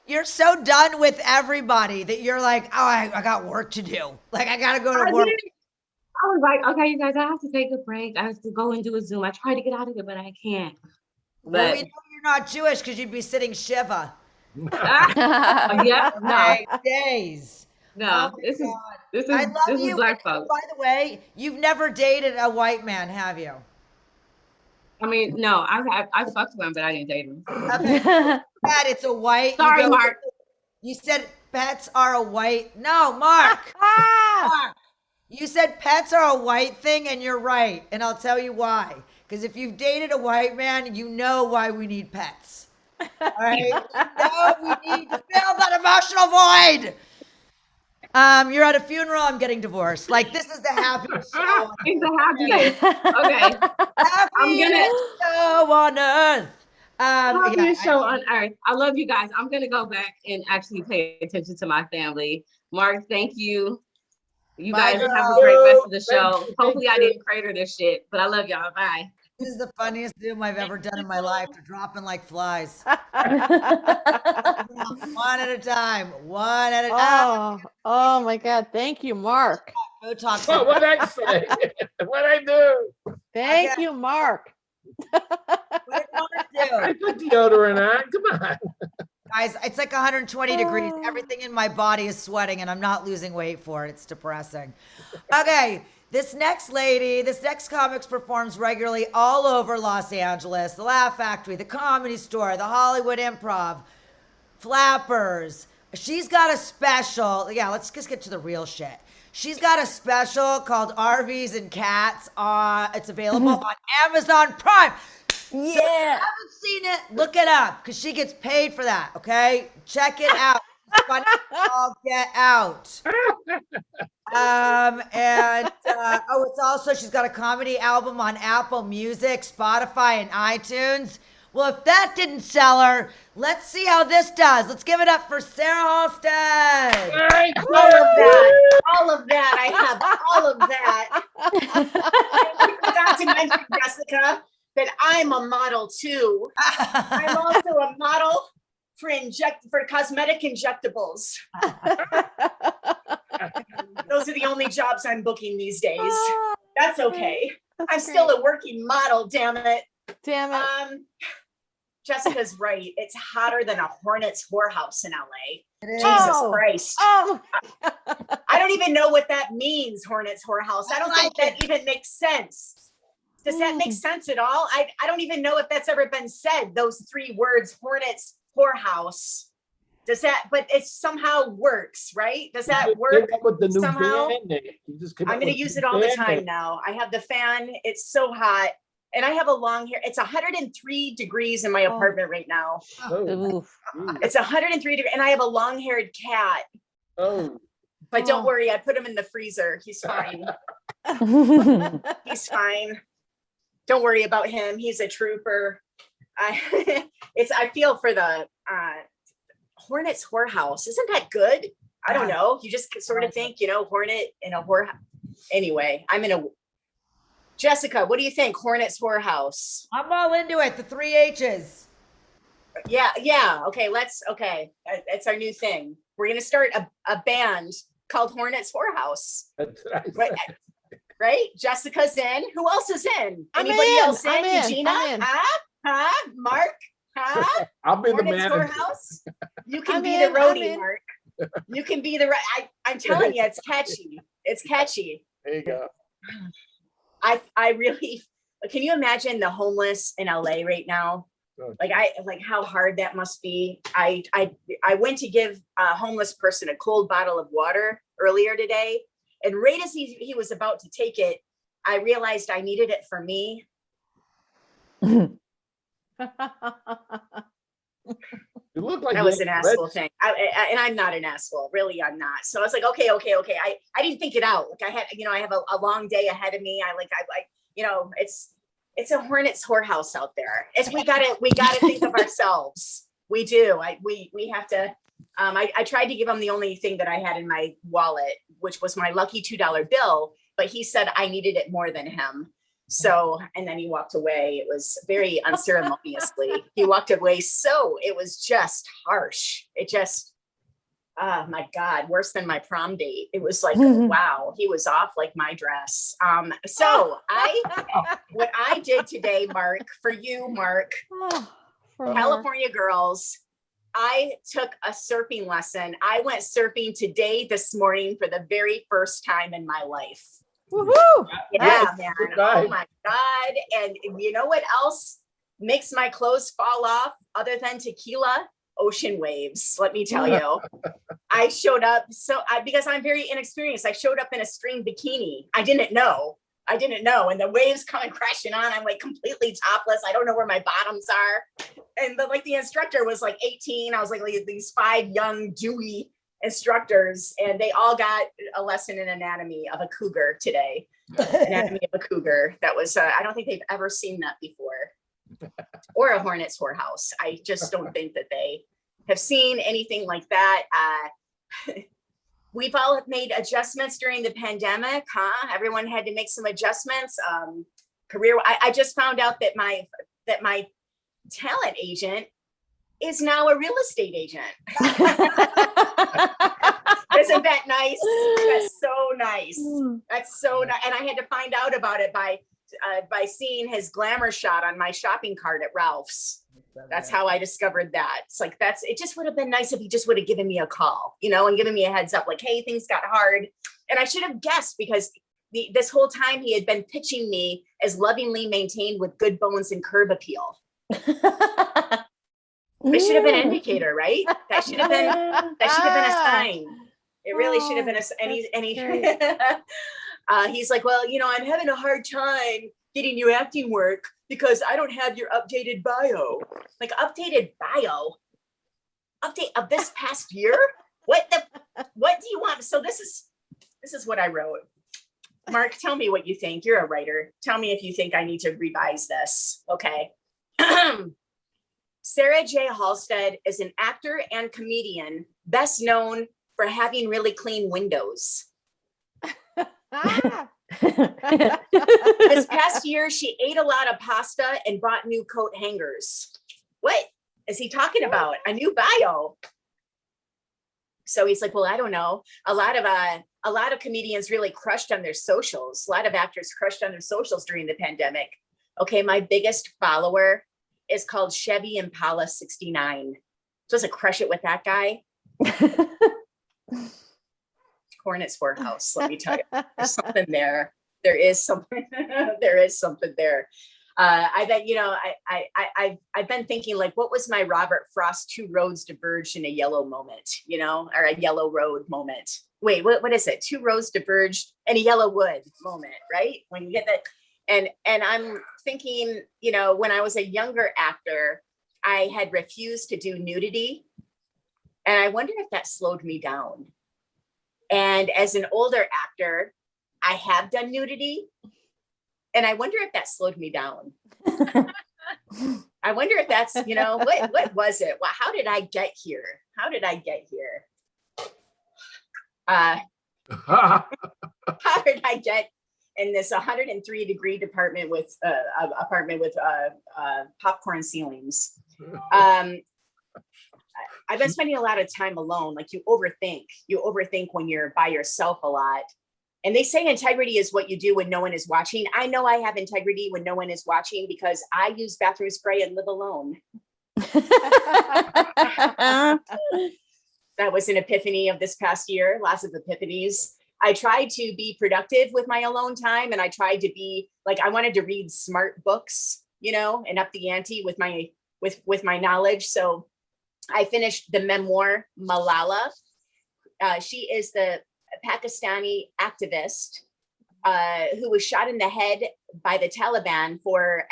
You're so done with everybody that you're like, oh, I got work to do. Like, I got to go to work. I was like, okay, you guys, I have to take a break. I have to go and do a Zoom. I tried to get out of it, but I can't. Well, we know you're not Jewish because you'd be sitting Shiva. Yeah, no. Days. No, Oh this is black folks. By the way, you've never dated a white man, have you? I mean, no, I fucked with him, but I didn't date him. Okay. It's a white. Sorry, Mark. You said pets are a white. No, Mark. Mark. You said pets are a white thing, and you're right. And I'll tell you why. Because if you've dated a white man, you know why we need pets. All right? You know we need to fill that emotional void. You're at a funeral, I'm getting divorced. Like, this is the happiest show. It's the happiest. Okay. Happiest show on earth. Happiest show on earth. I love you guys. I'm gonna go back and actually pay attention to my family. Mark, thank you. You guys have a great rest of the show. Hopefully I didn't crater this shit, but I love y'all. Bye. This is the funniest Zoom I've ever done in my life. They're dropping like flies. One at a time. One at a time. Oh my God. Thank you, Mark. Botox. Well, what'd I say? What'd I do? Thank you, Mark. What did Mark do? I put deodorant on. Come on. Guys, it's like 120 degrees. Everything in my body is sweating and I'm not losing weight for it. It's depressing. Okay. This next comics performs regularly all over Los Angeles, the Laugh Factory, the Comedy Store, the Hollywood Improv, Flappers. She's got a special. Yeah, let's just get to the real shit. She's got a special called RVs and Cats. It's available on Amazon Prime. Yeah. So if you haven't seen it, look it up because she gets paid for that, okay? Check it out. It's funny. I'll get out. It's also, she's got a comedy album on Apple Music, Spotify, and iTunes. Well, if that didn't sell her, let's see how this does. Let's give it up for Sarah Halstead. All of that. I have all of that. I forgot to mention, Jessica, that I'm a model too. I'm also a model for cosmetic injectables. Those are the only jobs I'm booking these days. That's okay. I'm still a working model, damn it. Damn it. Jessica's right. It's hotter than a Hornets whorehouse in LA. It is. Jesus Christ. Oh, I don't even know what that means, Hornets whorehouse. I don't think that even makes sense. Does that make sense at all? I don't even know if that's ever been said, those 3 words, Hornets whorehouse. Does that, but it somehow works, right? Does that work with the new somehow? I'm going to use it all the time now. I have the fan. It's so hot. And I have a long hair. It's 103 degrees in my apartment right now. It's 103 degrees. And I have a long-haired cat. But don't worry, I put him in the freezer. He's fine. He's fine. Don't worry about him. He's a trooper. I feel for the Hornets whorehouse. Isn't that good? I don't know. You just sort of think, Hornet in a whorehouse. Anyway, Jessica, what do you think? Hornets whorehouse. I'm all into it. The 3 H's. Yeah. Okay, that's our new thing. We're gonna start a band called Hornets Whorehouse. Right? Jessica's in. Who else is in? Anybody else in? Eugenia? Huh? Mark? Huh? I'll be Hornets the manager. Whorehouse? You can be the roadie, Mark. You can be the I'm telling you, it's catchy. It's catchy. There you go. I really, can you imagine the homeless in LA right now? Like how hard that must be. I went to give a homeless person a cold bottle of water earlier today, and right as he was about to take it, I realized I needed it for me. You look like that was an asshole thing. And I'm not an asshole, really. I'm not. So I was like, okay. I didn't think it out. Like I had, I have a long day ahead of me. It's a Hornets whorehouse out there. We gotta think of ourselves. We do. We have to. I tried to give him the only thing that I had in my wallet, which was my lucky $2 bill, but he said I needed it more than him. So, and then he walked away. It was very unceremoniously. He walked away. So it was just harsh. It just, oh my God, worse than my prom date. It was like, wow, he was off like my dress. So what I did today, Mark, for you, Mark, California girls, I took a surfing lesson. I went surfing this morning for the very first time in my life. Woohoo! Yeah, man. Oh my God. And you know what else makes my clothes fall off other than tequila? Ocean waves. Let me tell you. I showed up because I'm very inexperienced. I showed up in a string bikini. I didn't know. And the waves coming crashing on. I'm like completely topless. I don't know where my bottoms are. And the instructor was like 18. I was like these 5 young, dewy instructors, and they all got a lesson in anatomy of a cougar today. Anatomy of a cougar. That was I don't think they've ever seen that before, or a Hornets whorehouse. I just don't think that they have seen anything like that. We've all made adjustments during the pandemic, huh? Everyone had to make some adjustments. Career. I just found out that my talent agent is now a real estate agent. Isn't that nice? That's so nice. That's so nice. And I had to find out about it by seeing his glamour shot on my shopping cart at Ralph's. That's how I discovered that. It's like, it just would have been nice if he just would have given me a call, and given me a heads up, like, hey, things got hard. And I should have guessed, because this whole time he had been pitching me as lovingly maintained with good bones and curb appeal. It should have been an indicator, right? That should have been a sign. It really should have been he's like, well, I'm having a hard time getting you acting work because I don't have your updated bio. Like, updated bio? Update of this past year? What do you want? So this is what I wrote. Mark, tell me what you think. You're a writer. Tell me if you think I need to revise this. Okay. Sarah J. Halstead is an actor and comedian, best known for having really clean windows. This past year, she ate a lot of pasta and bought new coat hangers. What is he talking about? A new bio? So he's like, well, I don't know. A lot of comedians really crushed on their socials. A lot of actors crushed on their socials during the pandemic. Okay, my biggest follower is called Chevy Impala 69. Supposed to crush it with that guy. Hornets Whorehouse, let me tell you. There's something there. There is something. There is something there. I bet, I've been thinking, like, what was my Robert Frost two roads diverged in a yellow moment, or a yellow road moment? Wait, what is it? Two roads diverged in a yellow wood moment, right? When you get that. And I'm thinking, when I was a younger actor, I had refused to do nudity. And I wonder if that slowed me down. And as an older actor, I have done nudity. And I wonder if that slowed me down. I wonder if that's, what was it? Well, how did I get here? How did I get here? How did I get in this 103-degree apartment with popcorn ceilings? I've been spending a lot of time alone. Like, you overthink when you're by yourself a lot. And they say integrity is what you do when no one is watching. I know I have integrity when no one is watching because I use bathroom spray and live alone. That was an epiphany of this past year, lots of epiphanies. I tried to be productive with my alone time, and I tried to be like, I wanted to read smart books, and up the ante with my knowledge. So I finished the memoir Malala. She is the Pakistani activist who was shot in the head by the Taliban for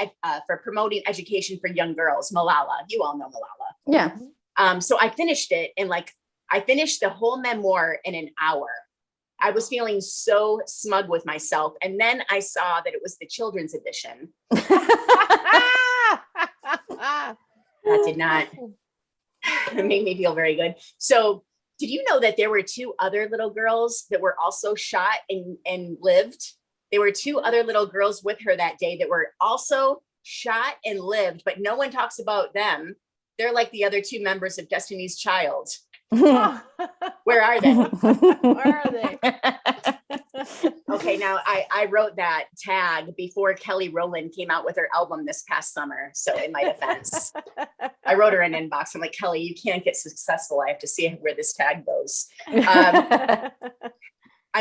promoting education for young girls. Malala, you all know Malala. Yeah. So I finished it, and I finished the whole memoir in an hour. I was feeling so smug with myself, and then I saw that it was the children's edition. That did not make me feel very good. So, did you know that there were two other little girls that were also shot and lived? There were two other little girls with her that day that were also shot and lived, but no one talks about them. They're like the other two members of Destiny's Child. Where are they? Where are they? Okay, now I wrote that tag before Kelly Rowland came out with her album this past summer. So in my defense, I wrote her an inbox. I'm like, Kelly, you can't get successful. I have to see where this tag goes. I'm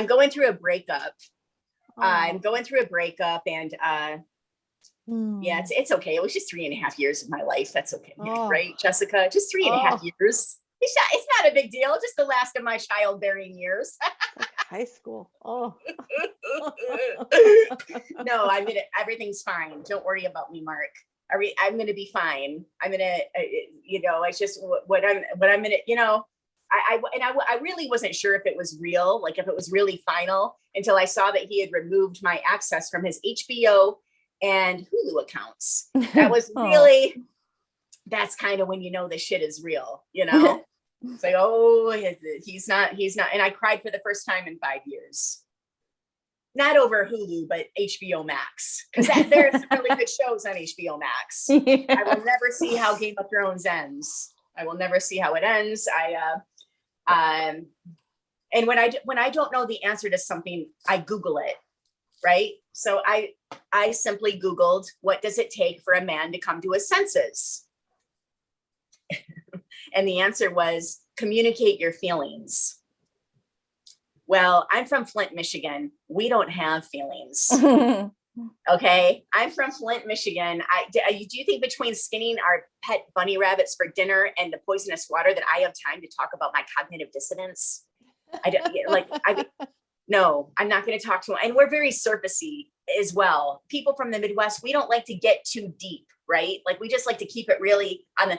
going through a breakup. And yeah, it's okay. It was just 3.5 years of my life. That's okay. Right, Jessica? Just 3.5 years. It's not a big deal. Just the last of my childbearing years. High school. Oh. No, everything's fine. Don't worry about me, Mark. I'm going to be fine. I'm going to, it's just what I'm going to, I really wasn't sure if it was real, like if it was really final, until I saw that he had removed my access from his HBO and Hulu accounts. That was really, that's kind of when you know the shit is real, It's like, oh, he's not. And I cried for the first time in 5 years. Not over Hulu, but HBO Max. Because there's some really good shows on HBO Max. Yeah. I will never see how Game of Thrones ends. I will never see how it ends. And when I don't know the answer to something, I Google it, right? So I simply Googled, what does it take for a man to come to his senses? And the answer was, communicate your feelings. Well, I'm from Flint, Michigan. We don't have feelings. Okay. I'm from Flint, Michigan. Do you think between skinning our pet bunny rabbits for dinner and the poisonous water that I have time to talk about my cognitive dissonance? No, I'm not going to talk to him. And we're very surfacey as well. People from the Midwest, we don't like to get too deep, right? Like, we just like to keep it really I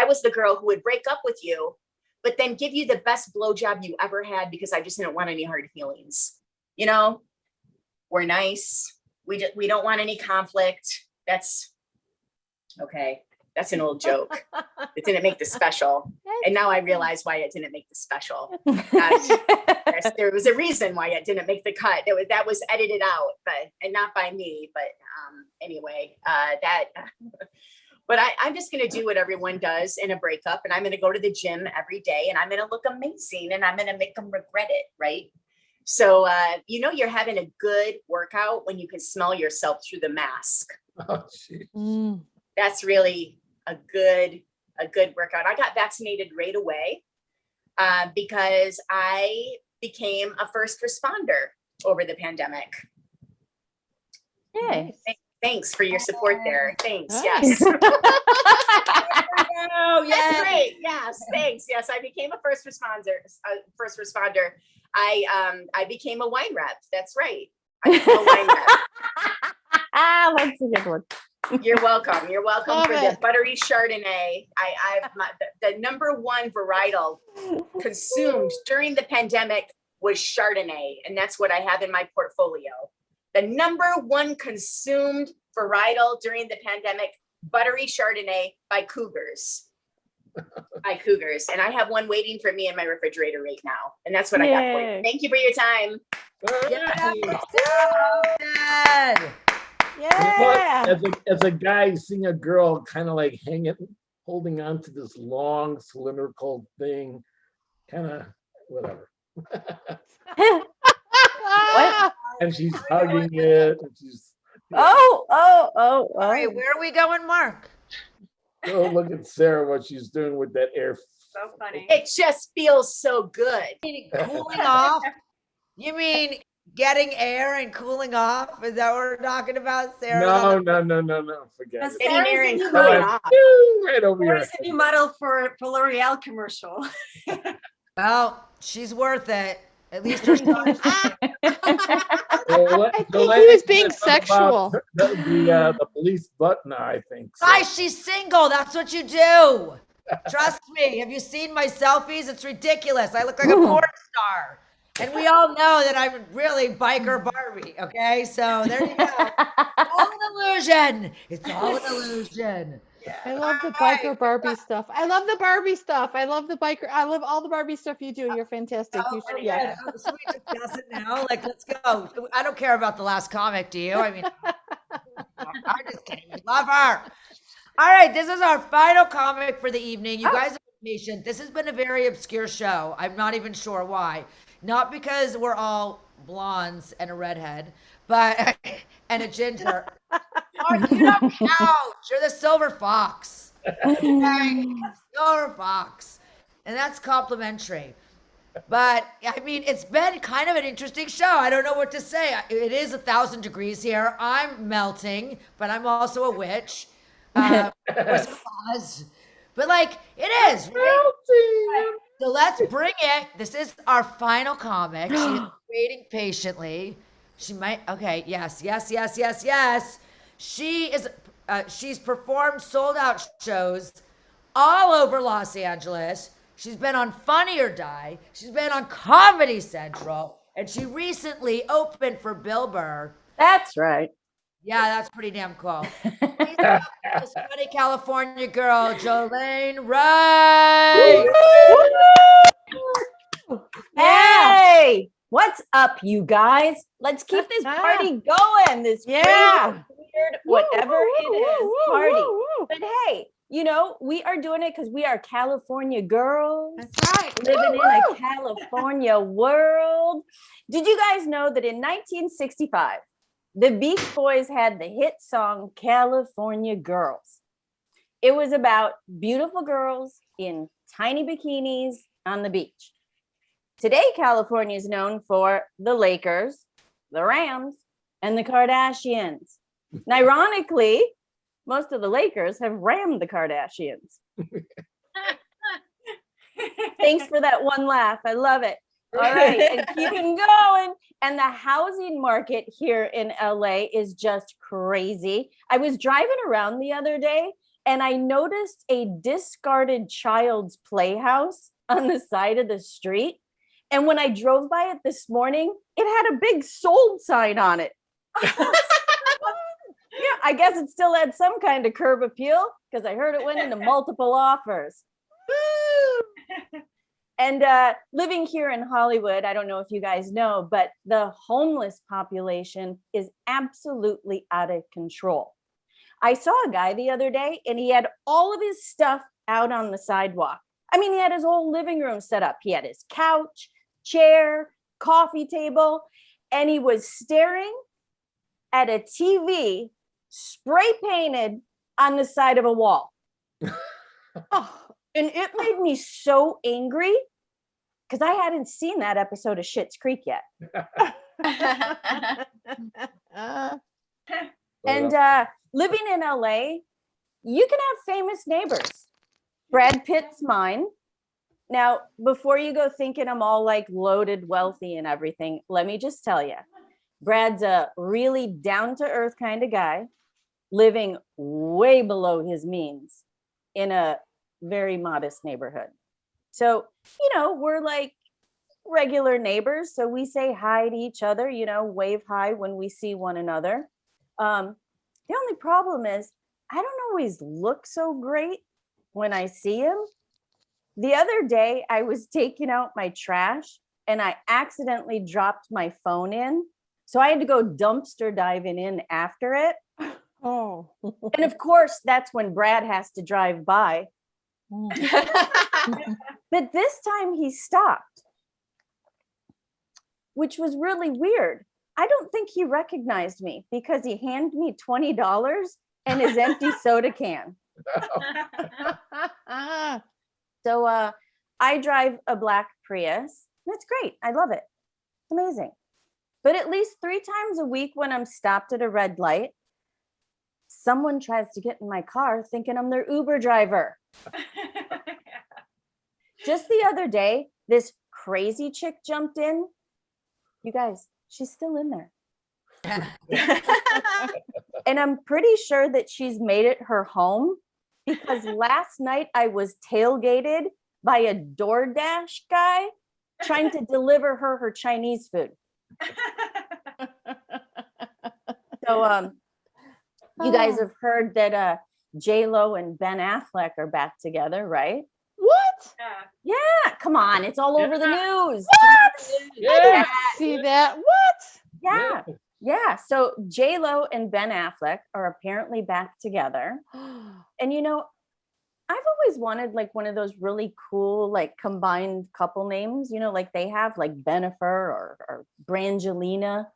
was the girl who would break up with you, but then give you the best blowjob you ever had because I just didn't want any hard feelings. We're nice. We don't want any conflict. That's okay. That's an old joke. It didn't make the special. And now I realize why it didn't make the special. There was a reason why it didn't make the cut. That was edited out, and not by me. But anyway, but I'm just going to do what everyone does in a breakup. And I'm going to go to the gym every day, and I'm going to look amazing, and I'm going to make them regret it. Right. So, you're having a good workout when you can smell yourself through the mask. Oh, geez. a good workout. I got vaccinated right away because I became a first responder over the pandemic. Yay. Thanks for your support there. Thanks. Nice. Yes. Oh, That's yeah. great. Yes. Thanks. Yes. I became a first responder. I became a wine rep. That's right. I became a wine rep. That's a good one. You're welcome. You're welcome Love for it. the buttery Chardonnay. The number one varietal consumed during the pandemic was Chardonnay, and that's what I have in my portfolio. The number one consumed varietal during the pandemic, buttery Chardonnay by Cougars. And I have one waiting for me in my refrigerator right now. And that's what I got for you. Yay. Thank you for your time. Dad. Yeah. As a guy seeing a girl kind of like holding on to this long cylindrical thing, kind of whatever. What? And she's hugging it. And she's Oh. All right, where are we going, Mark? go look at Sarah, what she's doing with that air. So funny. It just feels so good. Cooling off? You mean getting air and cooling off? Is that what we're talking about, Sarah? No. Forget That's it. Getting air and Sarah's cooling new off. Right over here. Sarah's a new model for L'Oreal commercial. Well, she's worth it. At least her son. I think he was being sexual. The police button, I think. So. Guys, she's single. That's what you do. Trust me. Have you seen my selfies? It's ridiculous. I look like a porn star. And we all know that I'm really biker Barbie. Okay, so there you go. All an illusion. It's all an illusion. I love the biker Barbie stuff. I love the Barbie stuff. I love the biker. I love all the Barbie stuff you do. You're fantastic. You should, yeah. Should we discuss it now? Like, let's go. I don't care about the last comic, do you? I mean, I'm just kidding. We love her. All right, this is our final comic for the evening. You guys have been patient. This has been a very obscure show. I'm not even sure why. Not because we're all blondes and a redhead, but and a ginger. Mark, you don't count. You're the silver fox. Okay? Silver fox. And that's complimentary. But I mean, it's been kind of an interesting show. I don't know what to say. It is 1,000 degrees here. I'm melting, but I'm also a witch. But like, it is. Right? So let's bring it. This is our final comic. She is waiting patiently. She might. Okay. Yes. She's performed sold out shows all over Los Angeles. She's been on Funny or Die. She's been on Comedy Central, and she recently opened for Bill Burr. That's right. Yeah, that's pretty damn cool. Please welcome this funny California girl, JoLane Rae. Hey, what's up, you guys? Let's keep this party going. This crazy, weird, whatever it is, party. But hey, you know, we are doing it because we are California girls. That's right. Living in a California world. Did you guys know that in 1965, the Beach Boys had the hit song California Girls? It was about beautiful girls in tiny bikinis on the beach. Today, California is known for the Lakers, the Rams, and the Kardashians. And ironically, most of the Lakers have rammed the Kardashians. Thanks for that one laugh. I love it. All right, and keeping going. And the housing market here in LA is just crazy. I was driving around the other day and I noticed a discarded child's playhouse on the side of the street. And when I drove by it this morning, it had a big sold sign on it. Yeah, I guess it still had some kind of curb appeal because I heard it went into multiple offers. And living here in Hollywood, I don't know if you guys know, but the homeless population is absolutely out of control. I saw a guy the other day and he had all of his stuff out on the sidewalk. I mean, he had his whole living room set up. He had his couch, chair, coffee table, and he was staring at a TV spray painted on the side of a wall. Oh, And it made me so angry because I hadn't seen that episode of Schitt's Creek yet. And living in LA, you can have famous neighbors. Brad Pitt's mine. Now, before you go thinking I'm all like loaded, wealthy and everything, let me just tell you, Brad's a really down to earth kind of guy, living way below his means in a very modest neighborhood. So, we're like regular neighbors. So we say hi to each other, wave hi when we see one another. The only problem is I don't always look so great when I see him. The other day I was taking out my trash and I accidentally dropped my phone in. So I had to go dumpster diving in after it. oh. And of course, that's when Brad has to drive by. But this time he stopped, which was really weird. I don't think he recognized me because he handed me $20 and his empty soda can. So I drive a black Prius. That's great. I love it. It's amazing. But at least 3 times a week when I'm stopped at a red light, someone tries to get in my car thinking I'm their Uber driver. Just the other day, this crazy chick jumped in. You guys, she's still in there. And I'm pretty sure that she's made it her home because last night I was tailgated by a DoorDash guy trying to deliver her Chinese food. So you guys have heard that J-Lo and Ben Affleck are back together, right? What? Yeah, come on, it's all over the news. What? Yeah. I didn't see that. What? Yeah. So J-Lo and Ben Affleck are apparently back together. And I've always wanted like one of those really cool like combined couple names, like they have like Benifer or Brangelina.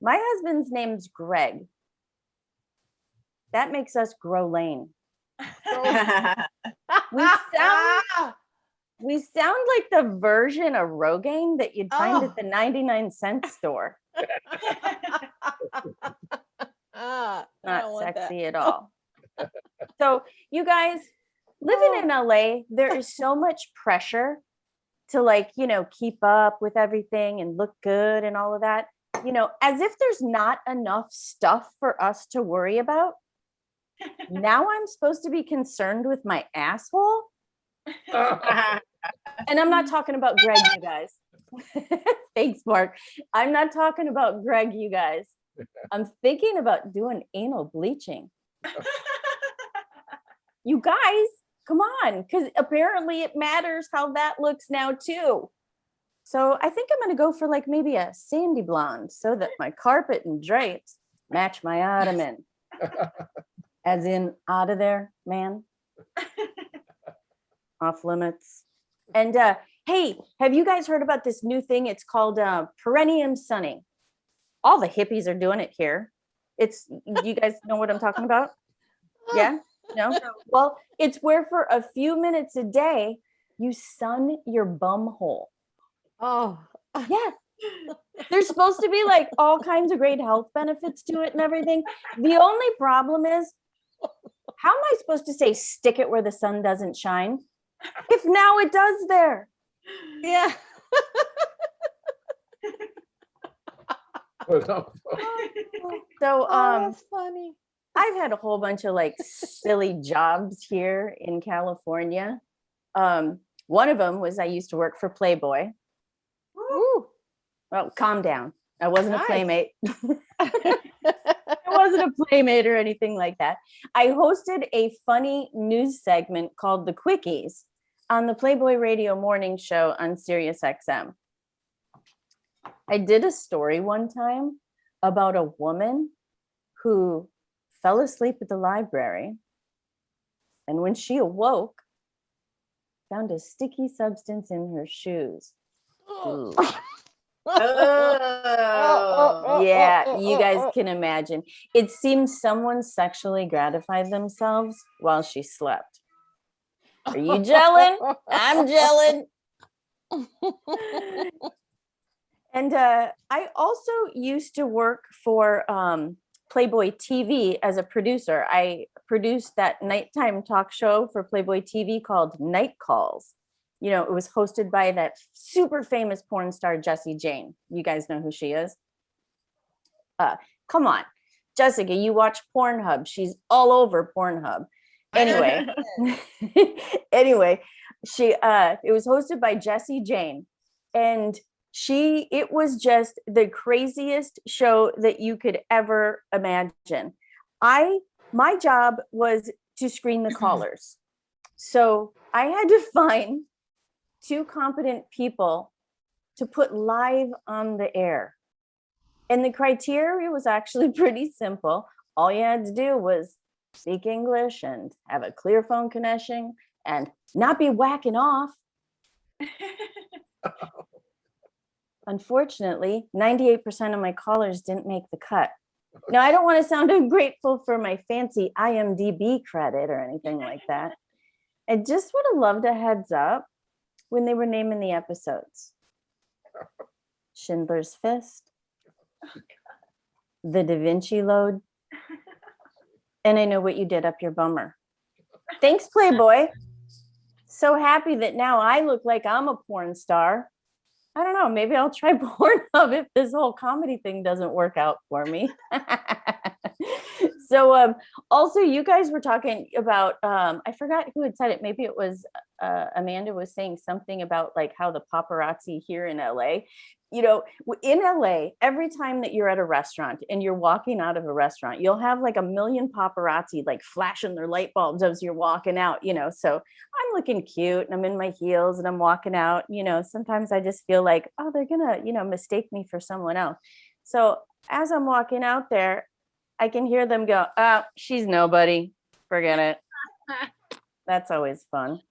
My husband's name's Greg. That makes us JoLane. We sound like the version of Rogaine that you'd find at the 99-cent store. Not sexy at all. So you guys, living in LA, there is so much pressure to like, keep up with everything and look good and all of that, as if there's not enough stuff for us to worry about. Now I'm supposed to be concerned with my asshole. And I'm not talking about Greg, you guys. Thanks, Mark. I'm not talking about Greg, you guys. I'm thinking about doing anal bleaching. You guys, come on, because apparently it matters how that looks now too. So I think I'm going to go for like maybe a sandy blonde so that my carpet and drapes match my ottoman. As in, out of there, man. Off limits. And hey, have you guys heard about this new thing? It's called perineum sunning. All the hippies are doing it here. You guys know what I'm talking about? Yeah? No? Well, it's where for a few minutes a day, you sun your bum hole. Oh. Yeah. There's supposed to be like all kinds of great health benefits to it and everything. The only problem is, how am I supposed to say stick it where the sun doesn't shine if now it does there? Yeah. So that's funny. I've had a whole bunch of like silly jobs here in California. One of them was I used to work for Playboy. Ooh. Well, calm down. I wasn't Nice. a playmate. I wasn't a playmate or anything like that. I hosted a funny news segment called The Quickies on the Playboy Radio morning show on Sirius XM. I did a story one time about a woman who fell asleep at the library, and when she awoke, found a sticky substance in her shoes. Ooh. Oh. Yeah, you guys can imagine. It seems someone sexually gratified themselves while she slept. Are you gelling? I'm gelling. And I also used to work for Playboy TV as a producer. I produced that nighttime talk show for Playboy TV called Night Calls. You know, it was hosted by that super famous porn star, Jessie Jane. You guys know who she is? Come on. Jessica, you watch Pornhub. She's all over Pornhub. Anyway, anyway, it was hosted by Jessie Jane. And it was just the craziest show that you could ever imagine. My job was to screen the callers. So I had to find 2 competent people to put live on the air. And the criteria was actually pretty simple. All you had to do was speak English and have a clear phone connection and not be whacking off. Unfortunately, 98% of my callers didn't make the cut. Now, I don't want to sound ungrateful for my fancy IMDb credit or anything like that. I just would have loved a heads up when they were naming the episodes. Schindler's Fist, The Da Vinci Load, and I Know What You Did Up Your Bummer. Thanks, Playboy. So happy that now I look like I'm a porn star. I don't know, maybe I'll try Pornhub if this whole comedy thing doesn't work out for me. So also you guys were talking about, I forgot who had said it. Maybe it was Amanda was saying something about like how the paparazzi here in LA, you know, in LA, every time that you're at a restaurant and you're walking out of a restaurant, you'll have like a million paparazzi like flashing their light bulbs as you're walking out, you know. So I'm looking cute and I'm in my heels and I'm walking out, you know. Sometimes I just feel like, oh, they're gonna, you know, mistake me for someone else. So as I'm walking out there, I can hear them go, oh, she's nobody, forget it. That's always fun.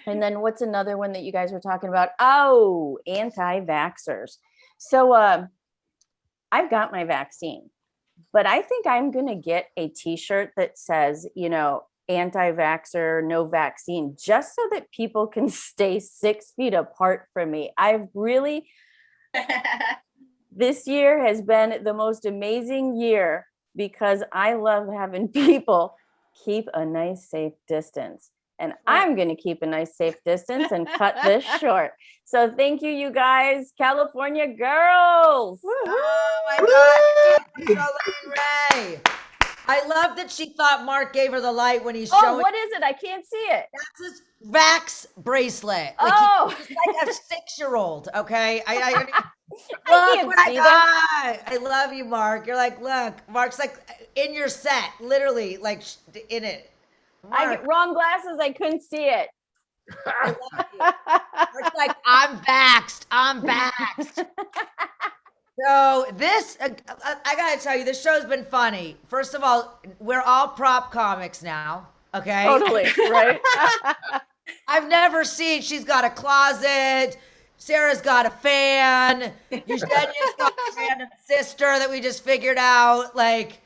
And then what's another one that you guys were talking about? Oh, anti-vaxxers. So I've got my vaccine, but I think I'm going to get a t-shirt that says, you know, anti-vaxxer, no vaccine, just so that people can stay 6 feet apart from me. I've really, this year has been the most amazing year because I love having people keep a nice, safe distance. And I'm going to keep a nice, safe distance and cut this short. So thank you, you guys. California girls. Oh my God. JoLane Rae. I love that she thought Mark gave her the light when he's showing. Oh, what is it? I can't see it. That's his Vax bracelet. Like he's like a 6-year-old. Okay. I look what I got. I love you, Mark. You're like, look, Mark's like in your set, literally, like in it. Mark. I get wrong glasses. I couldn't see it. I love you. Mark's like, I'm vaxxed. I'm vaxxed. So this, I gotta tell you, this show's been funny. First of all, we're all prop comics now. Okay. Totally. Right. I've never seen, she's got a closet. Sarah's got a fan. Eugenia's got a random sister that we just figured out. Like,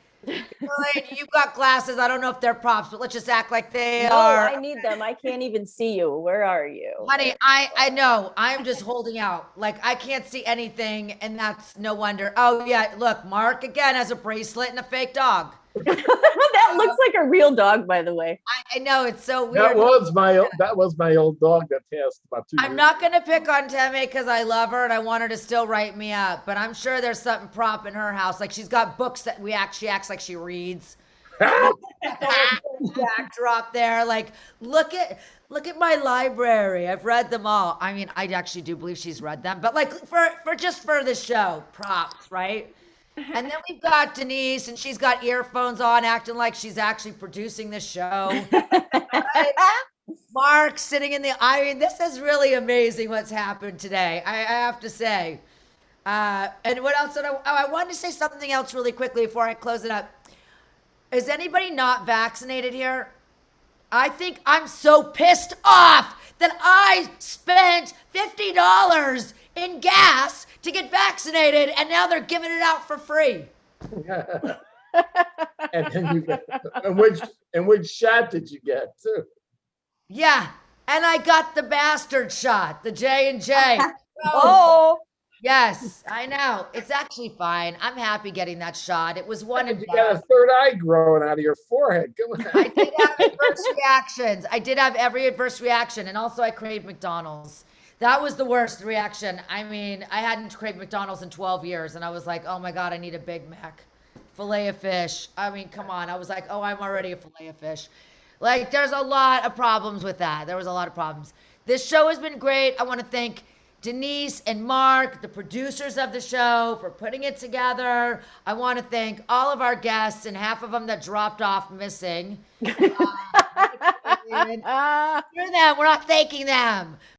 you've got glasses. I don't know if they're props, but let's just act like they are. I need them. I can't even see you. Where are you? Honey, I know. I'm just holding out. Like, I can't see anything, and that's no wonder. Oh, yeah, look, Mark, again, has a bracelet and a fake dog. That looks like a real dog, by the way. I know, it's so weird. That was my old dog that passed about 2 years. I'm not going to pick on Temi because I love her and I want her to still write me up, but I'm sure there's something prop in her house. Like she's got books that she acts like she reads. Backdrop there. Like, look at my library. I've read them all. I mean, I actually do believe she's read them, but like for just for the show, props, right? And then we've got Denise, and she's got earphones on, acting like she's actually producing the show. Right? Mark sitting in I mean, this is really amazing what's happened today, I have to say. And what else? I wanted to say something else really quickly before I close it up. Is anybody not vaccinated here? I think I'm so pissed off that I spent $50 in gas to get vaccinated, and now they're giving it out for free. And then you get, and which shot did you get too? Yeah, and I got the bastard shot, the J&J. Oh, Yes, I know. It's actually fine. I'm happy getting that shot. It was one And and you got a done. third eye growing out of your forehead. Come on. I did have adverse reactions. I did have every adverse reaction, and also I craved McDonald's. That was the worst reaction. I mean, I hadn't craved McDonald's in 12 years, and I was like, oh my God, I need a Big Mac. Filet of fish. I mean, come on. I was like, oh, I'm already a filet of fish. Like, there's a lot of problems with that. There was a lot of problems. This show has been great. I want to thank Denise and Mark, the producers of the show, for putting it together. I want to thank all of our guests and half of them that dropped off missing. Screw them. We're not thanking them.